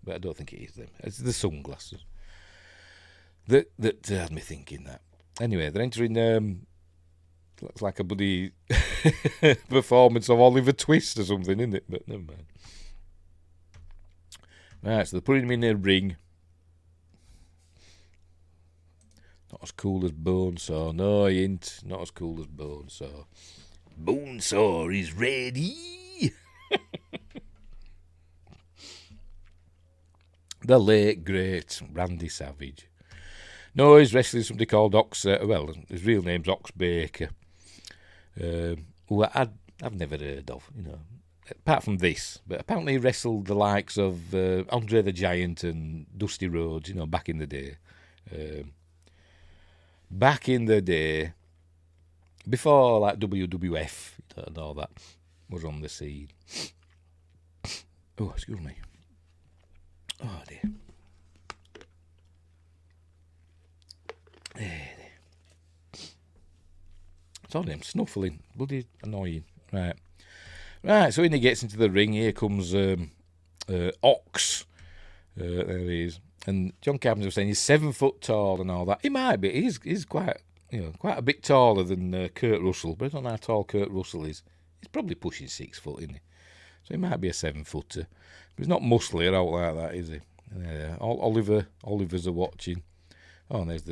But I don't think it is them. It's the sunglasses that had me thinking that. Anyway, they're entering Looks like a bloody performance of Oliver Twist or something, isn't it? But never mind. Right, so they're putting him in a ring. Not as cool as Bonesaw. No, he ain't. Not as cool as Bonesaw. Bonesaw is ready. The late, great Randy Savage. No, he's wrestling somebody called Ox. Well, his real name's Ox Baker. Who I've never heard of, apart from this. But apparently he wrestled the likes of Andre the Giant and Dusty Rhodes, back in the day. Back in the day, before like WWF and all that was on the scene. Oh, excuse me. Oh dear. Sorry, I'm snuffling. Bloody annoying. Right, so when he gets into the ring, here comes Ox. There he is. And John Carpenter was saying he's 7 foot tall and all that. He might be. He's quite a bit taller than Kurt Russell, but I don't know how tall Kurt Russell is. He's probably pushing 6 foot, isn't he? So he might be a 7-footer. But he's not muscly or out like that, is he? Olivers are watching. Oh, and there's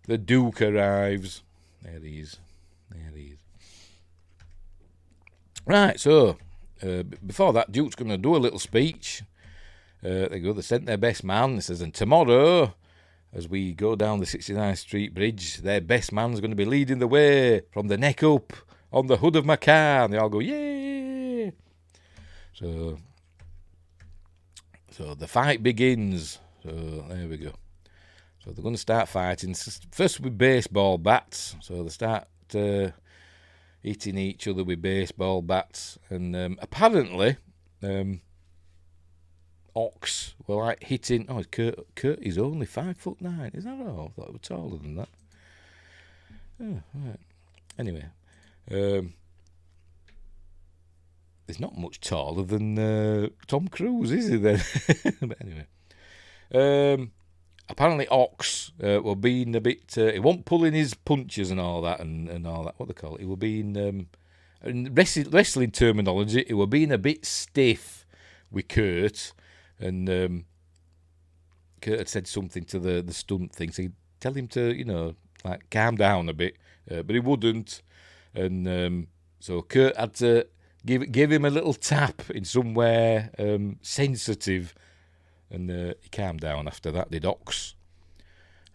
the Duke arrives. There he is. Right, so before that, Duke's going to do a little speech. They sent their best man. It says, and tomorrow, as we go down the 69th Street Bridge, their best man's going to be leading the way from the neck up on the hood of my car. And they all go, yay! So the fight begins. So there we go. So they're going to start fighting. First with baseball bats. So they start hitting each other with baseball bats. And apparently, Ox were like hitting. Oh, Kurt is only 5'9". Is that all? I thought it was taller than that. Oh, right. Anyway, he's not much taller than Tom Cruise, is he then? But anyway, apparently Ox were being a bit. He wasn't pulling his punches and all that and all that. What they call it? He were being in wrestling terminology. He were being a bit stiff with Kurt. And Kurt had said something to the stunt thing, so he'd tell him to, calm down a bit, but he wouldn't. And so Kurt had to give him a little tap in somewhere sensitive, and he calmed down after that, did Ox.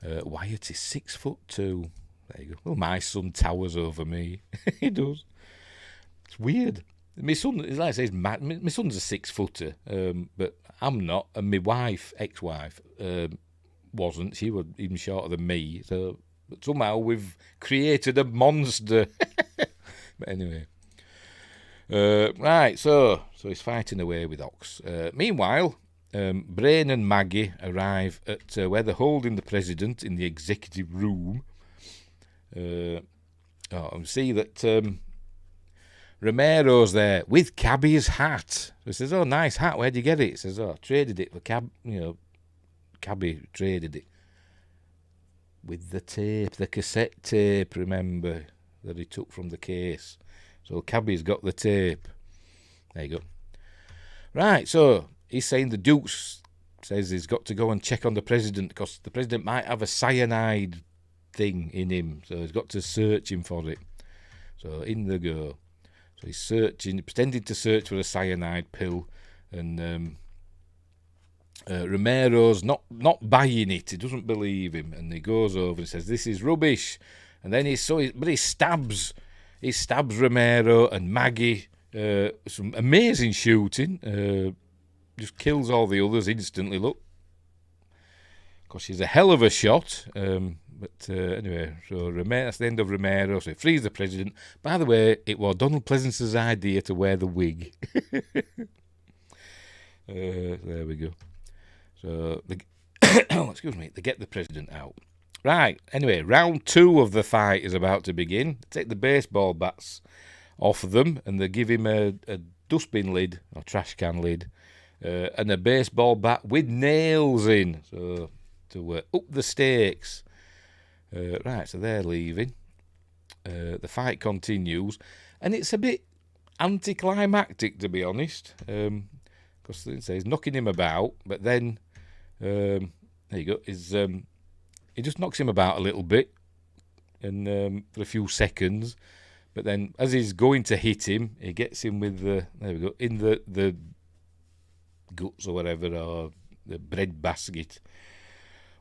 Wyatt is 6'2". There you go. Well, my son towers over me. He does. It's weird. My son, like I say, is mad. My son's a 6-footer, but I'm not, and my wife, ex-wife, wasn't. She was even shorter than me. So, but somehow we've created a monster. But anyway, right. So he's fighting away with Ox. Meanwhile, Brain and Maggie arrive at where they're holding the president in the executive room. And see that. Romero's there with Cabby's hat. So he says, oh, nice hat, where'd you get it? He says, oh, traded it for Cabby traded it. With the tape, the cassette tape, remember, that he took from the case. So Cabby's got the tape. There you go. Right, so he's saying the Duke says he's got to go and check on the president because the president might have a cyanide thing in him. So he's got to search him for it. So in they go. So he's searching, pretending to search for a cyanide pill, and Romero's not buying it. He doesn't believe him, and he goes over and says, "This is rubbish." And then he stabs Romero and Maggie. Some amazing shooting. Just kills all the others instantly. Look, because she's a hell of a shot. But anyway, so that's the end of Romero. So he frees the president. By the way, it was Donald Pleasance's idea to wear the wig. There we go. So, excuse me, they get the president out. Right, anyway, round 2 of the fight is about to begin. They take the baseball bats off of them, and they give him a dustbin lid, or trash can lid, and a baseball bat with nails in, so to up the stakes. Right, so they're leaving. The fight continues, and it's a bit anticlimactic, to be honest. Because he's knocking him about, but then there you go. He just knocks him about a little bit, and for a few seconds. But then, as he's going to hit him, he gets him with in the guts or whatever, or the bread basket,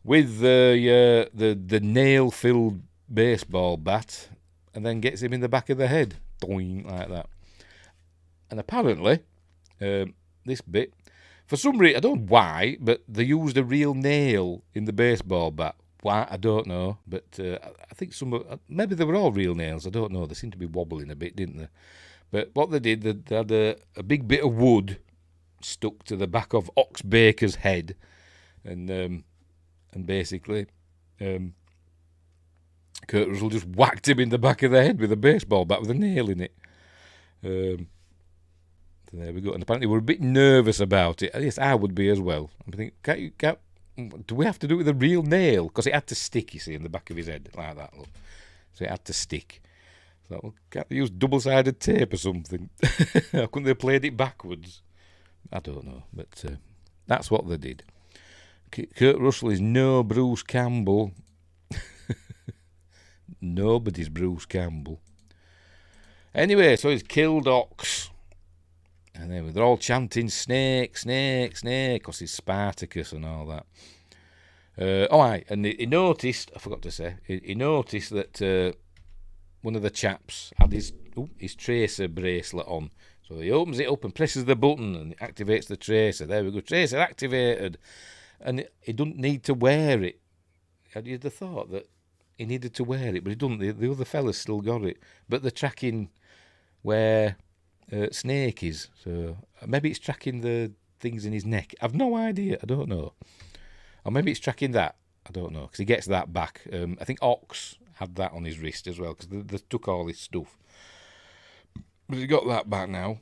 with the nail-filled baseball bat, and then gets him in the back of the head, doing like that. And apparently, this bit, for some reason, I don't know why, but they used a real nail in the baseball bat. Why, I don't know, but I think maybe they were all real nails, I don't know. They seemed to be wobbling a bit, didn't they? But what they did, they had a big bit of wood stuck to the back of Ox Baker's head, and basically Kurt Russell just whacked him in the back of the head with a baseball bat with a nail in it. So there we go. And apparently we're a bit nervous about it. Yes, I would be as well. I think, do we have to do it with a real nail? Because it had to stick, you see, in the back of his head, like that. Look. So it had to stick. So well, can't they use double-sided tape or something? How couldn't they have played it backwards? I don't know, but that's what they did. Kurt Russell is no Bruce Campbell. Nobody's Bruce Campbell. Anyway, so he's killed Ox. And then they're all chanting, snake, snake, snake, because he's Spartacus and all that. And he noticed, I forgot to say, he noticed that one of the chaps had his tracer bracelet on. So he opens it up and presses the button and it activates the tracer. There we go, tracer activated. And he doesn't need to wear it. You'd have thought that he needed to wear it, but he doesn't. The other fella's still got it. But they're tracking where Snake is. So maybe it's tracking the things in his neck. I've no idea. I don't know. Or maybe it's tracking that. I don't know. Because he gets that back. I think Ox had that on his wrist as well, because they took all his stuff. But he's got that back now.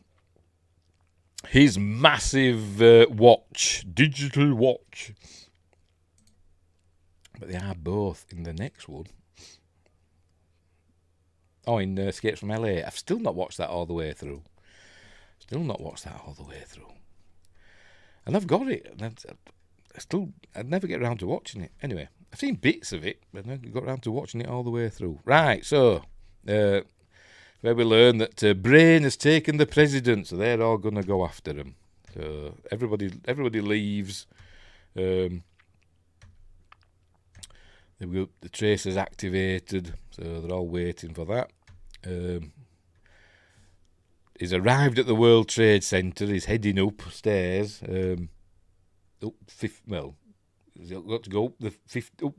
His massive watch, digital watch. But they are both in the next one. Oh, in Escapes from LA. I've still not watched that all the way through. And I've got it. I'd never get around to watching it. Anyway, I've seen bits of it, but I never got around to watching it all the way through. Right, so where we learn that Brain has taken the president, so they're all going to go after him. So everybody leaves. The tracer's activated, so they're all waiting for that. He's arrived at the World Trade Center. He's heading upstairs. He's got to go up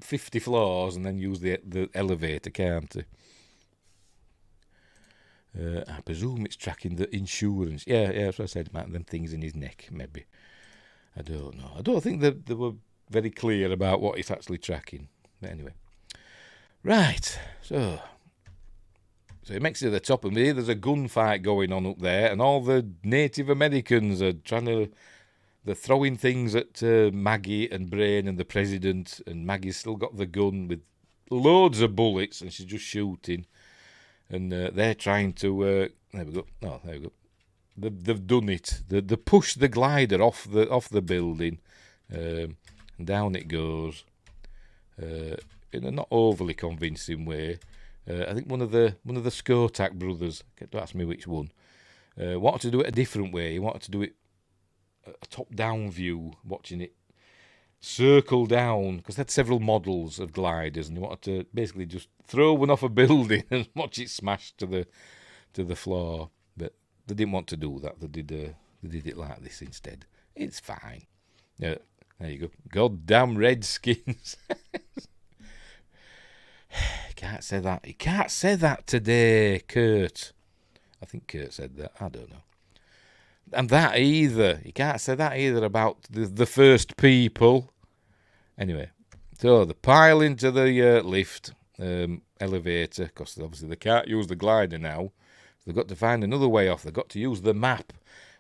50 floors and then use the elevator, can't he? I presume it's tracking the insurance. Yeah, that's what I said about them things in his neck, maybe. I don't know. I don't think they were very clear about what it's actually tracking. But anyway. Right, so he makes it to the top, and there's a gunfight going on up there, and all the Native Americans are they're throwing things at Maggie and Brain and the president, and Maggie's still got the gun with loads of bullets, and she's just shooting. And they're trying to. There we go. Oh, there we go. They've done it. They pushed the glider off the building, and down it goes. In a not overly convincing way. I think one of the Skotak brothers, don't ask me which one, wanted to do it a different way. He wanted to do it a top-down view, watching it circle down, because they had several models of gliders, and he wanted to basically just throw one off a building and watch it smash to the floor. But they didn't want to do that. They did it like this instead. It's fine. There you go. Goddamn Redskins. Can't say that. You can't say that today, Kurt. I think Kurt said that. I don't know. And that either. You can't say that either about the first people. Anyway, so they pile into the lift, elevator, because obviously they can't use the glider now. So they've got to find another way off. They've got to use the map.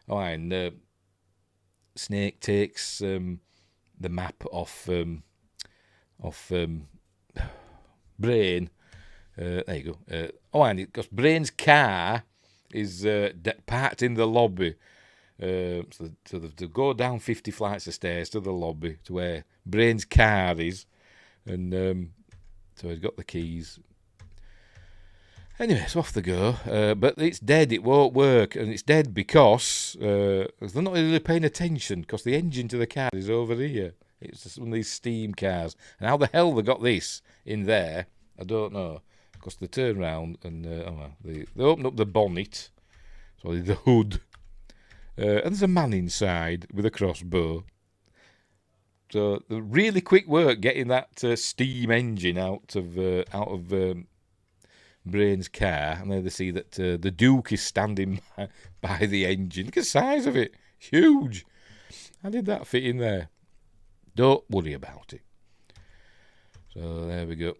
Oh, and Snake takes the map off Brain, There you go. And because Brain's car is parked in the lobby. So they have to go down 50 flights of stairs to the lobby to where Brain's car is. And so he's got the keys. Anyway, so off they go. But it's dead. It won't work. And it's dead because they're not really paying attention because the engine to the car is over here. It's just one of these steam cars. And how the hell they got this in there, I don't know. Because they turn round and they open up the bonnet, sorry, the hood, and there's a man inside with a crossbow. So the really quick work getting that steam engine out of Brain's car, and then they see that the Duke is standing by the engine. Look at the size of it, huge. How did that fit in there? Don't worry about it. So there we go.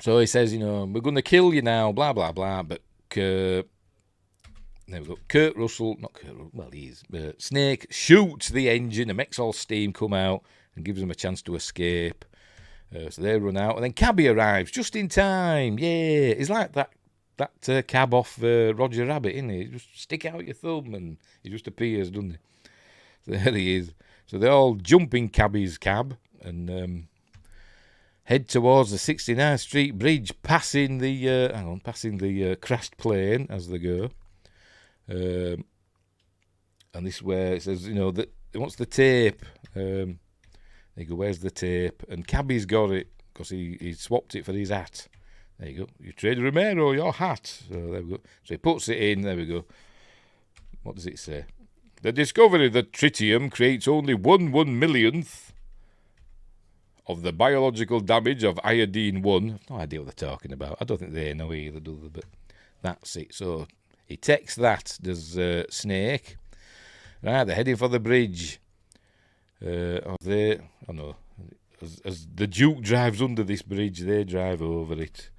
So he says, we're going to kill you now, blah, blah, blah. But there we go. Kurt Russell, not Kurt Russell, well, he is. Snake shoots the engine and makes all steam come out and gives them a chance to escape. So they run out. And then Cabby arrives just in time. Yeah, he's like that cab off Roger Rabbit, isn't he? You just stick out your thumb and he just appears, doesn't he? So there he is. So they all jump in Cabby's cab and head towards the 69th Street Bridge, passing the crashed plane as they go. And this is where it says, that he wants the tape. They go, where's the tape? And Cabby's got it because he swapped it for his hat. There you go. You trade Romero your hat. So there we go. So he puts it in. There we go. What does it say? The discovery that tritium creates only 1/1,000,000th of the biological damage of iodine-1. I've no idea what they're talking about. I don't think they know either, do they? But that's it. So he takes that, does Snake. Right, they're heading for the bridge. As the Duke drives under this bridge, they drive over it.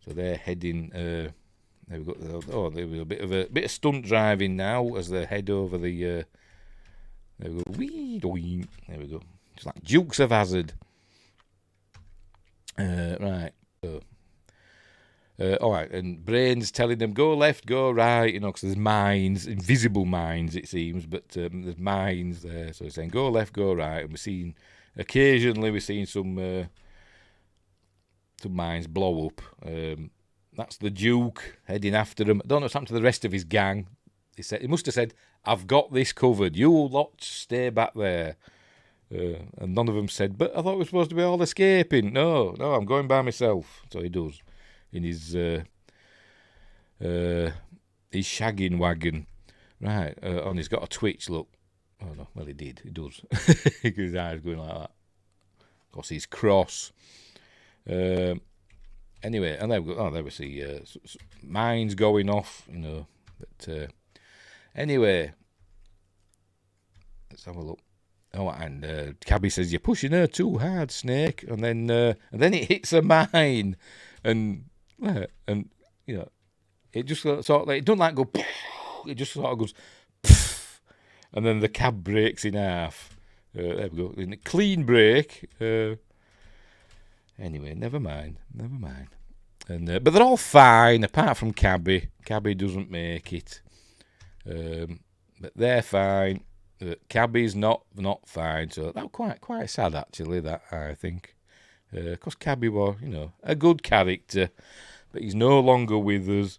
So they're heading. There we go. Oh, there we go. A bit of stunt driving now as they head over the. There we go. Wee, doing. There we go. It's like Dukes of Hazzard. Right. So, all right. And Brain's telling them go left, go right. Because there's mines, invisible mines it seems, but there's mines there. So he's saying go left, go right, and occasionally we're seeing some mines blow up. That's the Duke heading after him. I don't know what's happened to the rest of his gang. He must have said, I've got this covered. You lot stay back there. And none of them said, but I thought we were supposed to be all escaping. No, I'm going by myself. So he does. In his shagging wagon. Right. And he's got a twitch, look. Oh, no. Well, he did. He does. His eyes going like that. Of course, he's cross. Anyway, and there we see mines going off, But anyway, let's have a look. Oh, and Cabby says you're pushing her too hard, Snake, and then it hits a mine, and it just sort of like it doesn't like go, it just sort of goes, and then the cab breaks in half. There we go, in a clean break. Anyway, never mind. And but they're all fine apart from Cabby. Cabby doesn't make it, but they're fine. Cabby's not fine. So that was quite sad actually. That I think, because Cabby was a good character, but he's no longer with us.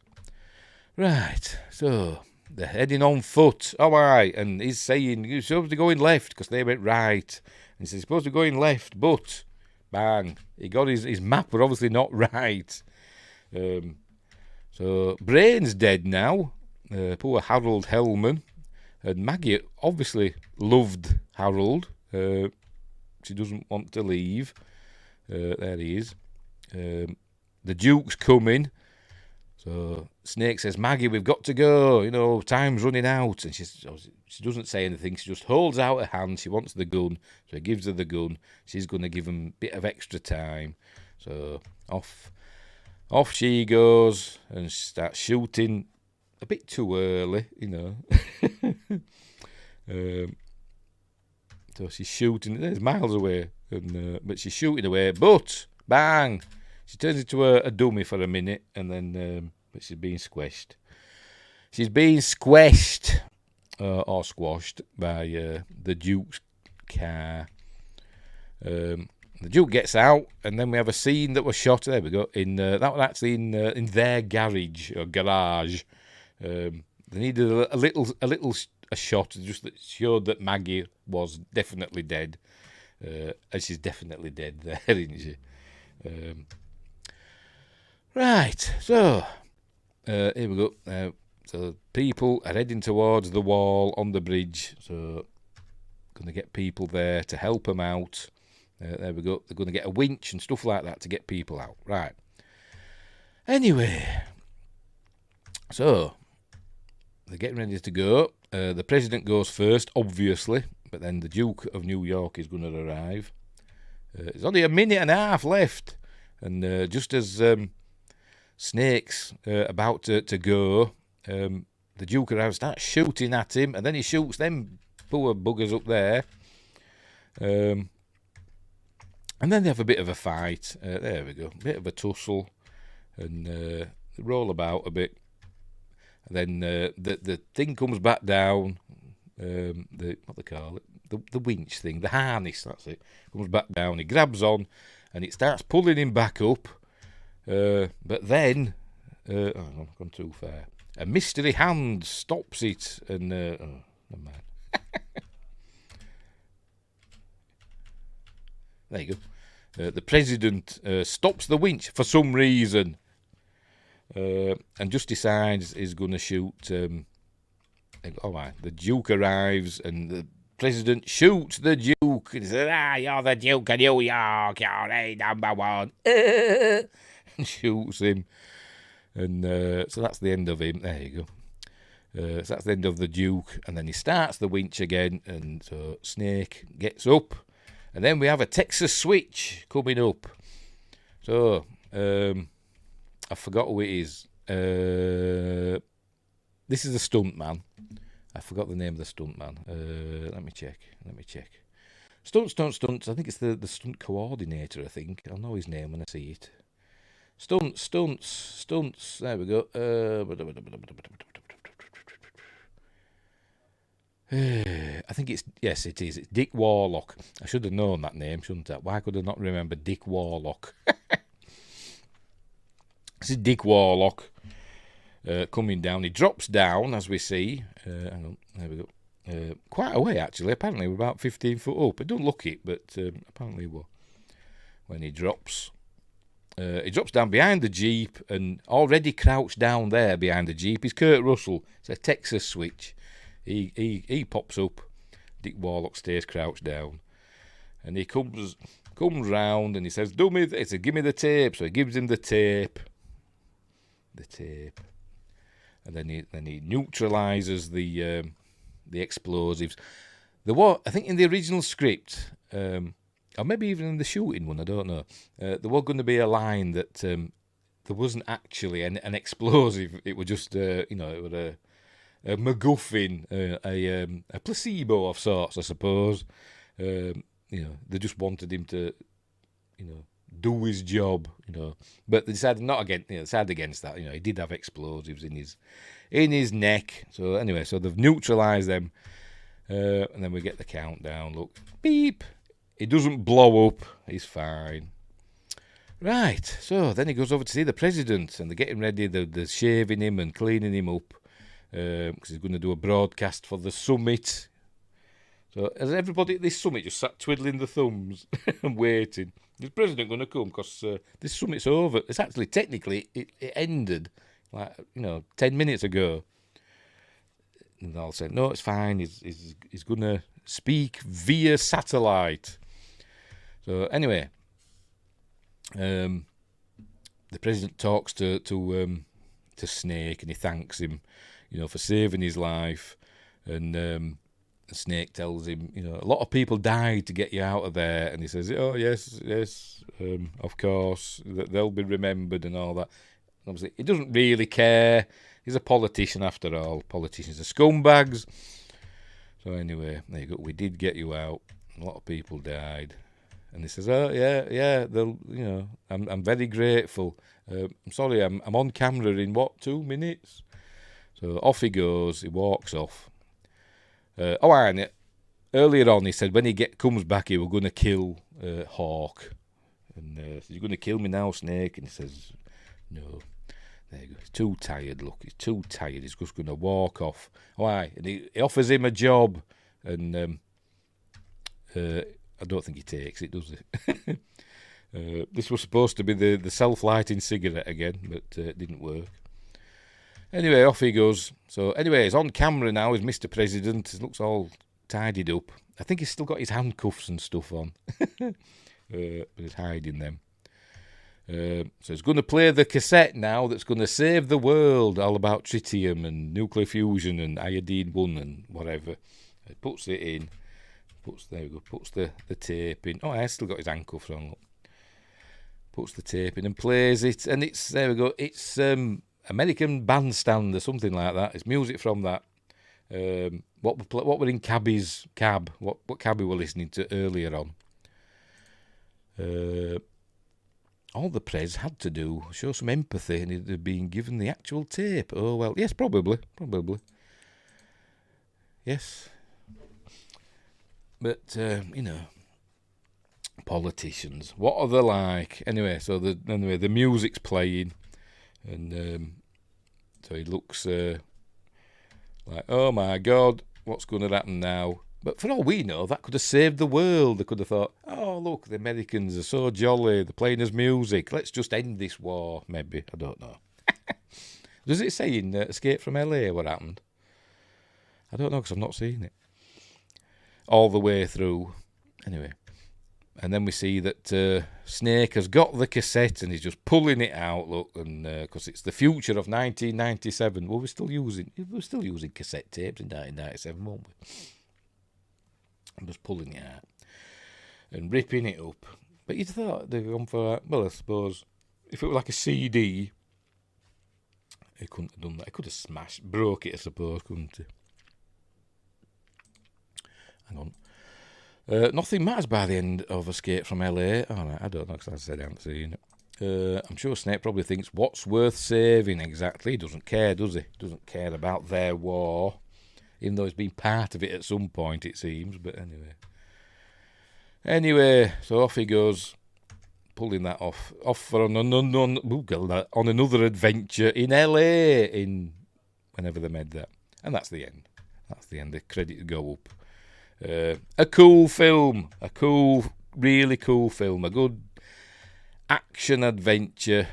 Right. So they're heading on foot. Oh, aye. And he's saying you're supposed to go in left because they went right. And he says you're supposed to go in left, but bang, he got his map were obviously not right. So Brain's dead now. Poor Harold Hellman. And Maggie obviously loved Harold. She doesn't want to leave. There he is. The Duke's coming. So Snake says, Maggie, we've got to go. Time's running out. And she doesn't say anything. She just holds out her hand. She wants the gun. So he gives her the gun. She's going to give him a bit of extra time. So off she goes and starts shooting a bit too early, So she's shooting. There's miles away, but she's shooting away. But bang, She turns into a dummy for a minute, and then but she's being squished. She's being squished or squashed by the Duke's car. The Duke gets out, and then we have a scene that was shot. There we go. In that was actually in their garage or garage. They needed a little shot just that showed that Maggie was definitely dead, and she's definitely dead there, isn't she? Right. So here we go. So people are heading towards the wall on the bridge. So going to get people there to help them out. There we go. They're going to get a winch and stuff like that to get people out. Right. Anyway, so they're getting ready to go. The president goes first, obviously, but then the Duke of New York is going to arrive. There's only a minute and a half left, and just as Snake's about to go, the Duke arrives, starts shooting at him, and then he shoots them poor buggers up there. And then they have a bit of a fight. There we go. A bit of a tussle. And they roll about a bit. And then the thing comes back down. What they call it? The winch thing. The harness, that's it. Comes back down. He grabs on. And it starts pulling him back up. But then... I've gone too far. A mystery hand stops it. And... never mind. There you go. The president stops the winch for some reason, and just decides he's going to shoot. All right, the Duke arrives, and the president shoots the Duke. And he says, you're the Duke of New York, you're a number one. And shoots him. And so that's the end of him. There you go. So that's the end of the Duke. And then he starts the winch again, and so Snake gets up. And then we have a Texas switch coming up. So, I forgot who it is. This is the stunt man. I forgot the name of the stunt man. Let me check. Stunts. I think it's the stunt coordinator, I think. I'll know his name when I see it. Stunts. There we go. I think it is. It's Dick Warlock. I should have known that name, shouldn't I? Why could I not remember Dick Warlock? This is Dick Warlock coming down. He drops down, as we see. Hang on, there we go. Quite a way, actually. Apparently, we're about 15 foot up. I don't look it, but apparently we're. When he drops down behind the Jeep, and already crouched down there behind the Jeep is Kurt Russell. It's a Texas switch. He pops up. Dick Warlock stays crouched down, and he comes round and he says, "Do me this. Give me the tape." So he gives him the tape, and then he neutralizes the explosives. There was, I think, in the original script, or maybe even in the shooting one, I don't know. There was going to be a line that there wasn't actually an explosive. It was just it was a MacGuffin, a placebo of sorts, I suppose. They just wanted him to, do his job, But they decided not against, decided against that. He did have explosives in his neck. So anyway, so they've neutralised them, and then we get the countdown. Look, beep. It doesn't blow up. He's fine. Right. So then he goes over to see the president, and they're getting ready. They're shaving him and cleaning him up. Because he's going to do a broadcast for the summit. So has everybody at this summit just sat twiddling the thumbs and waiting? Is the president going to come? Because this summit's over. It's actually, technically, it ended 10 minutes ago. And I'll say, no, it's fine. He's going to speak via satellite. So anyway, the president talks to Snake, and he thanks him, for saving his life. And Snake tells him, a lot of people died to get you out of there. And he says, oh, yes, of course, they'll be remembered and all that. And obviously, he doesn't really care. He's a politician after all. Politicians are scumbags. So anyway, there you go. We did get you out. A lot of people died. And he says, "Oh yeah, I'm very grateful. I'm sorry, I'm on camera in what, 2 minutes?" So off he goes. He walks off. And earlier on he said when he comes back, he was going to kill Hawk. And says, "You're going to kill me now, Snake?" And he says, "No." There you go. He's too tired. Look, he's too tired. He's just going to walk off. And he offers him a job, and I don't think he takes it, does he? This was supposed to be the self-lighting cigarette again, but it didn't work. Anyway, off he goes. So anyway, he's on camera now as Mr. President. He looks all tidied up. I think he's still got his handcuffs and stuff on, but he's hiding them. So he's going to play the cassette now that's going to save the world, all about tritium and nuclear fusion and iodine-1 and whatever. He puts it in. Puts the tape in. Oh, I still got his handcuffs on. Look. Puts the tape in and plays it, and there we go. It's American Bandstand or something like that. It's music from that. What were in Cabby's cab? What Cabby were listening to earlier on? All the Prez had to do show some empathy, and he'd have been given the actual tape. Oh well, yes, probably. Yes. But, politicians, what are they like? Anyway, so the music's playing, and so he looks like, oh my God, what's going to happen now? But for all we know, that could have saved the world. They could have thought, oh, look, the Americans are so jolly, they're playing us music, let's just end this war, maybe. I don't know. Does it say in Escape from LA what happened? I don't know, because I've not seen it all the way through. Anyway, and then we see that Snake has got the cassette and he's just pulling it out. Look, and because it's the future of 1997. Well, we're still using cassette tapes in 1997, won't we? I'm just pulling it out and ripping it up. But you'd thought they'd gone for that. Well, I suppose if it were like a CD, he couldn't have done that. He could have broke it, I suppose, couldn't he? Hang on. Nothing matters by the end of Escape from LA. Oh, no, I don't know, because I said I haven't seen it. I'm sure Snake probably thinks, what's worth saving exactly? He doesn't care, does he? Doesn't care about their war, even though he's been part of it at some point, it seems. But anyway, so off he goes, pulling that off for on another adventure in LA, in whenever they made that. And that's the end. The credits go up. A cool film, really cool film, a good action adventure,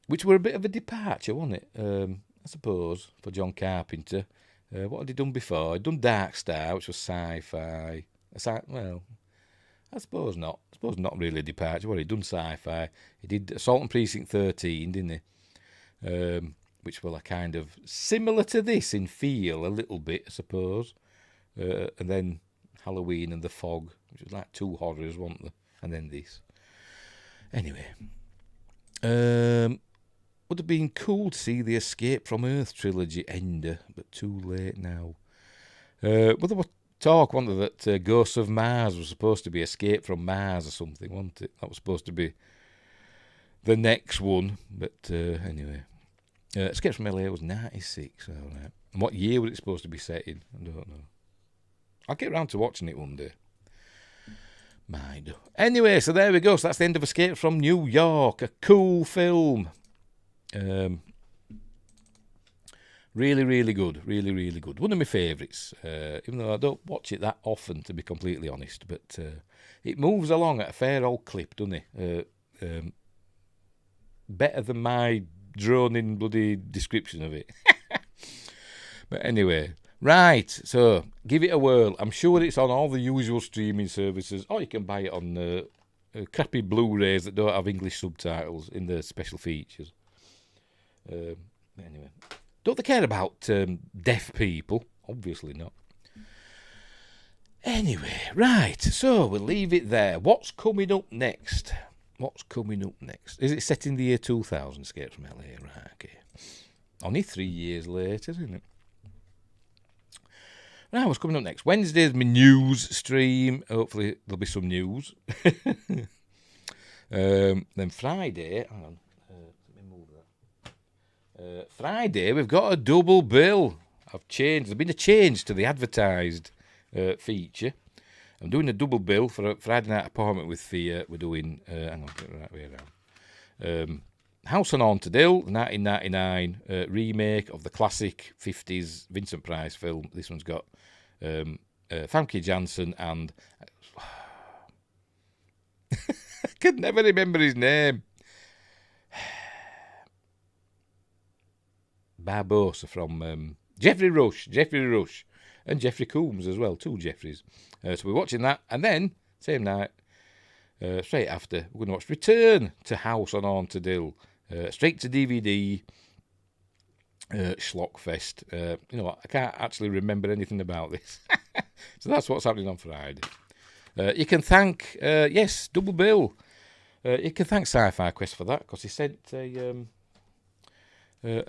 which were a bit of a departure, wasn't it? I suppose, for John Carpenter. What had he done before? He'd done Dark Star, which was sci-fi. Well, I suppose not. Really a departure. Well, he'd done sci-fi. He did Assault on Precinct 13, didn't he? Which were kind of similar to this in feel, a little bit, I suppose. And then Halloween and The Fog, which was like two horrors, weren't they? And then this. Anyway, would have been cool to see the Escape from Earth trilogy ender, but too late now. Well, there was talk, wasn't there, that Ghosts of Mars was supposed to be Escape from Mars or something, wasn't it? That was supposed to be the next one, but anyway. Escape from LA was 96, all right. And what year was it supposed to be set in? I don't know. I'll get round to watching it one day. Mind. Anyway, so there we go. So that's the end of Escape from New York. A cool film. Really, really good. Really, really good. One of my favourites. Even though I don't watch it that often, to be completely honest. But it moves along at a fair old clip, doesn't it? Better than my droning bloody description of it. But anyway, right, so give it a whirl. I'm sure it's on all the usual streaming services, or you can buy it on crappy Blu-rays that don't have English subtitles in the special features. Anyway, don't they care about deaf people? Obviously not. Anyway, right, so we'll leave it there. What's coming up next? Is it set in the year 2000, Escape from LA? Right, okay. Only 3 years later, isn't it? Right, what's coming up next? Wednesday's my news stream. Hopefully there'll be some news. Then Friday, hang on, let me move that. Friday, we've got a double bill. There's been a change to the advertised feature. I'm doing a double bill for a Friday night appointment with the, we're doing, hang on, get the right way around. House on Haunted Hill, 1999 remake of the classic 50s Vincent Price film. This one's got Famke Janssen and I could never remember his name. Barbosa from Geoffrey Rush, and Jeffrey Combs as well, two Jeffreys. So we're watching that, and then same night, straight after, we're going to watch Return to House on Haunted Hill, straight to DVD. Schlockfest. You know what? I can't actually remember anything about this, so that's what's happening on Friday. You can thank double bill. You can thank Sci-Fi Quest for that because he sent a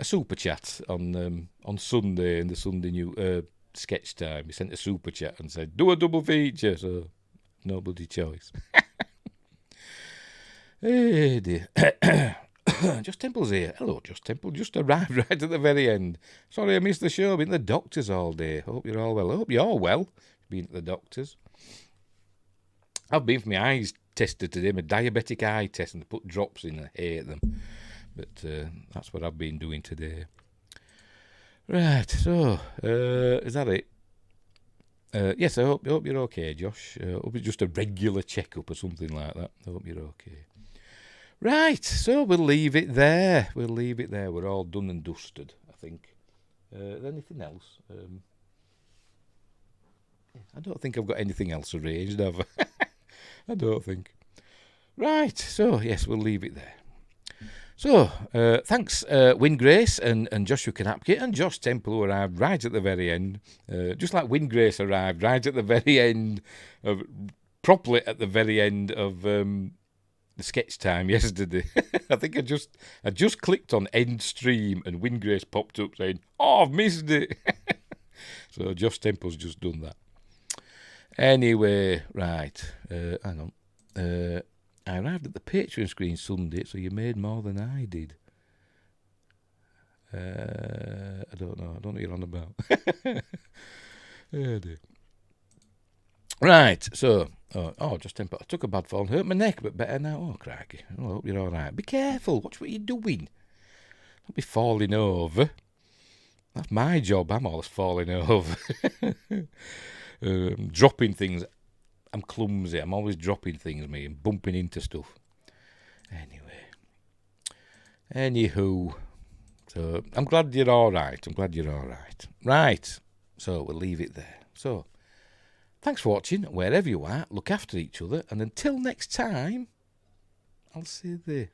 super chat on Sunday in the Sunday new sketch time. He sent a super chat and said, "Do a double feature." So nobody choice. Hey dear. Just Temple's here. Hello, Just Temple. Just arrived right at the very end. Sorry I missed the show. Been at the doctor's all day. Hope you're all well. I hope you're well. Been at the doctor's. I've been for my eyes tested today. My diabetic eye test, and they put drops in. I hate them. But that's what I've been doing today. Right, so is that it? Yes, I hope you're okay, Josh. I hope it's just a regular checkup or something like that. I hope you're okay. Right, so we'll leave it there. We're all done and dusted, I think. Anything else? I don't think I've got anything else arranged, have I? I don't think. Right, so yes, we'll leave it there. So, thanks, Win Grace and Joshua Knapke and Josh Temple, who arrived right at the very end. Just like Win Grace arrived right at the very end, properly at the very end of the sketch time yesterday. I think I just clicked on end stream and Win Grace popped up saying, "Oh, I've missed it." So Josh Temple's just done that. Anyway, right, hang on. I arrived at the Patreon screen Sunday, so you made more than I did. I don't know what you're on about. Oh dear. Right, so, just temper. I took a bad fall and hurt my neck, but better now. Oh, crikey. I hope you're all right. Be careful. Watch what you're doing. Don't be falling over. That's my job. I'm always falling over. Dropping things. I'm clumsy. I'm always dropping things, me, and bumping into stuff. Anywho. So, I'm glad you're all right. Right. So, we'll leave it there. So, thanks for watching. Wherever you are, look after each other. And until next time, I'll see you there.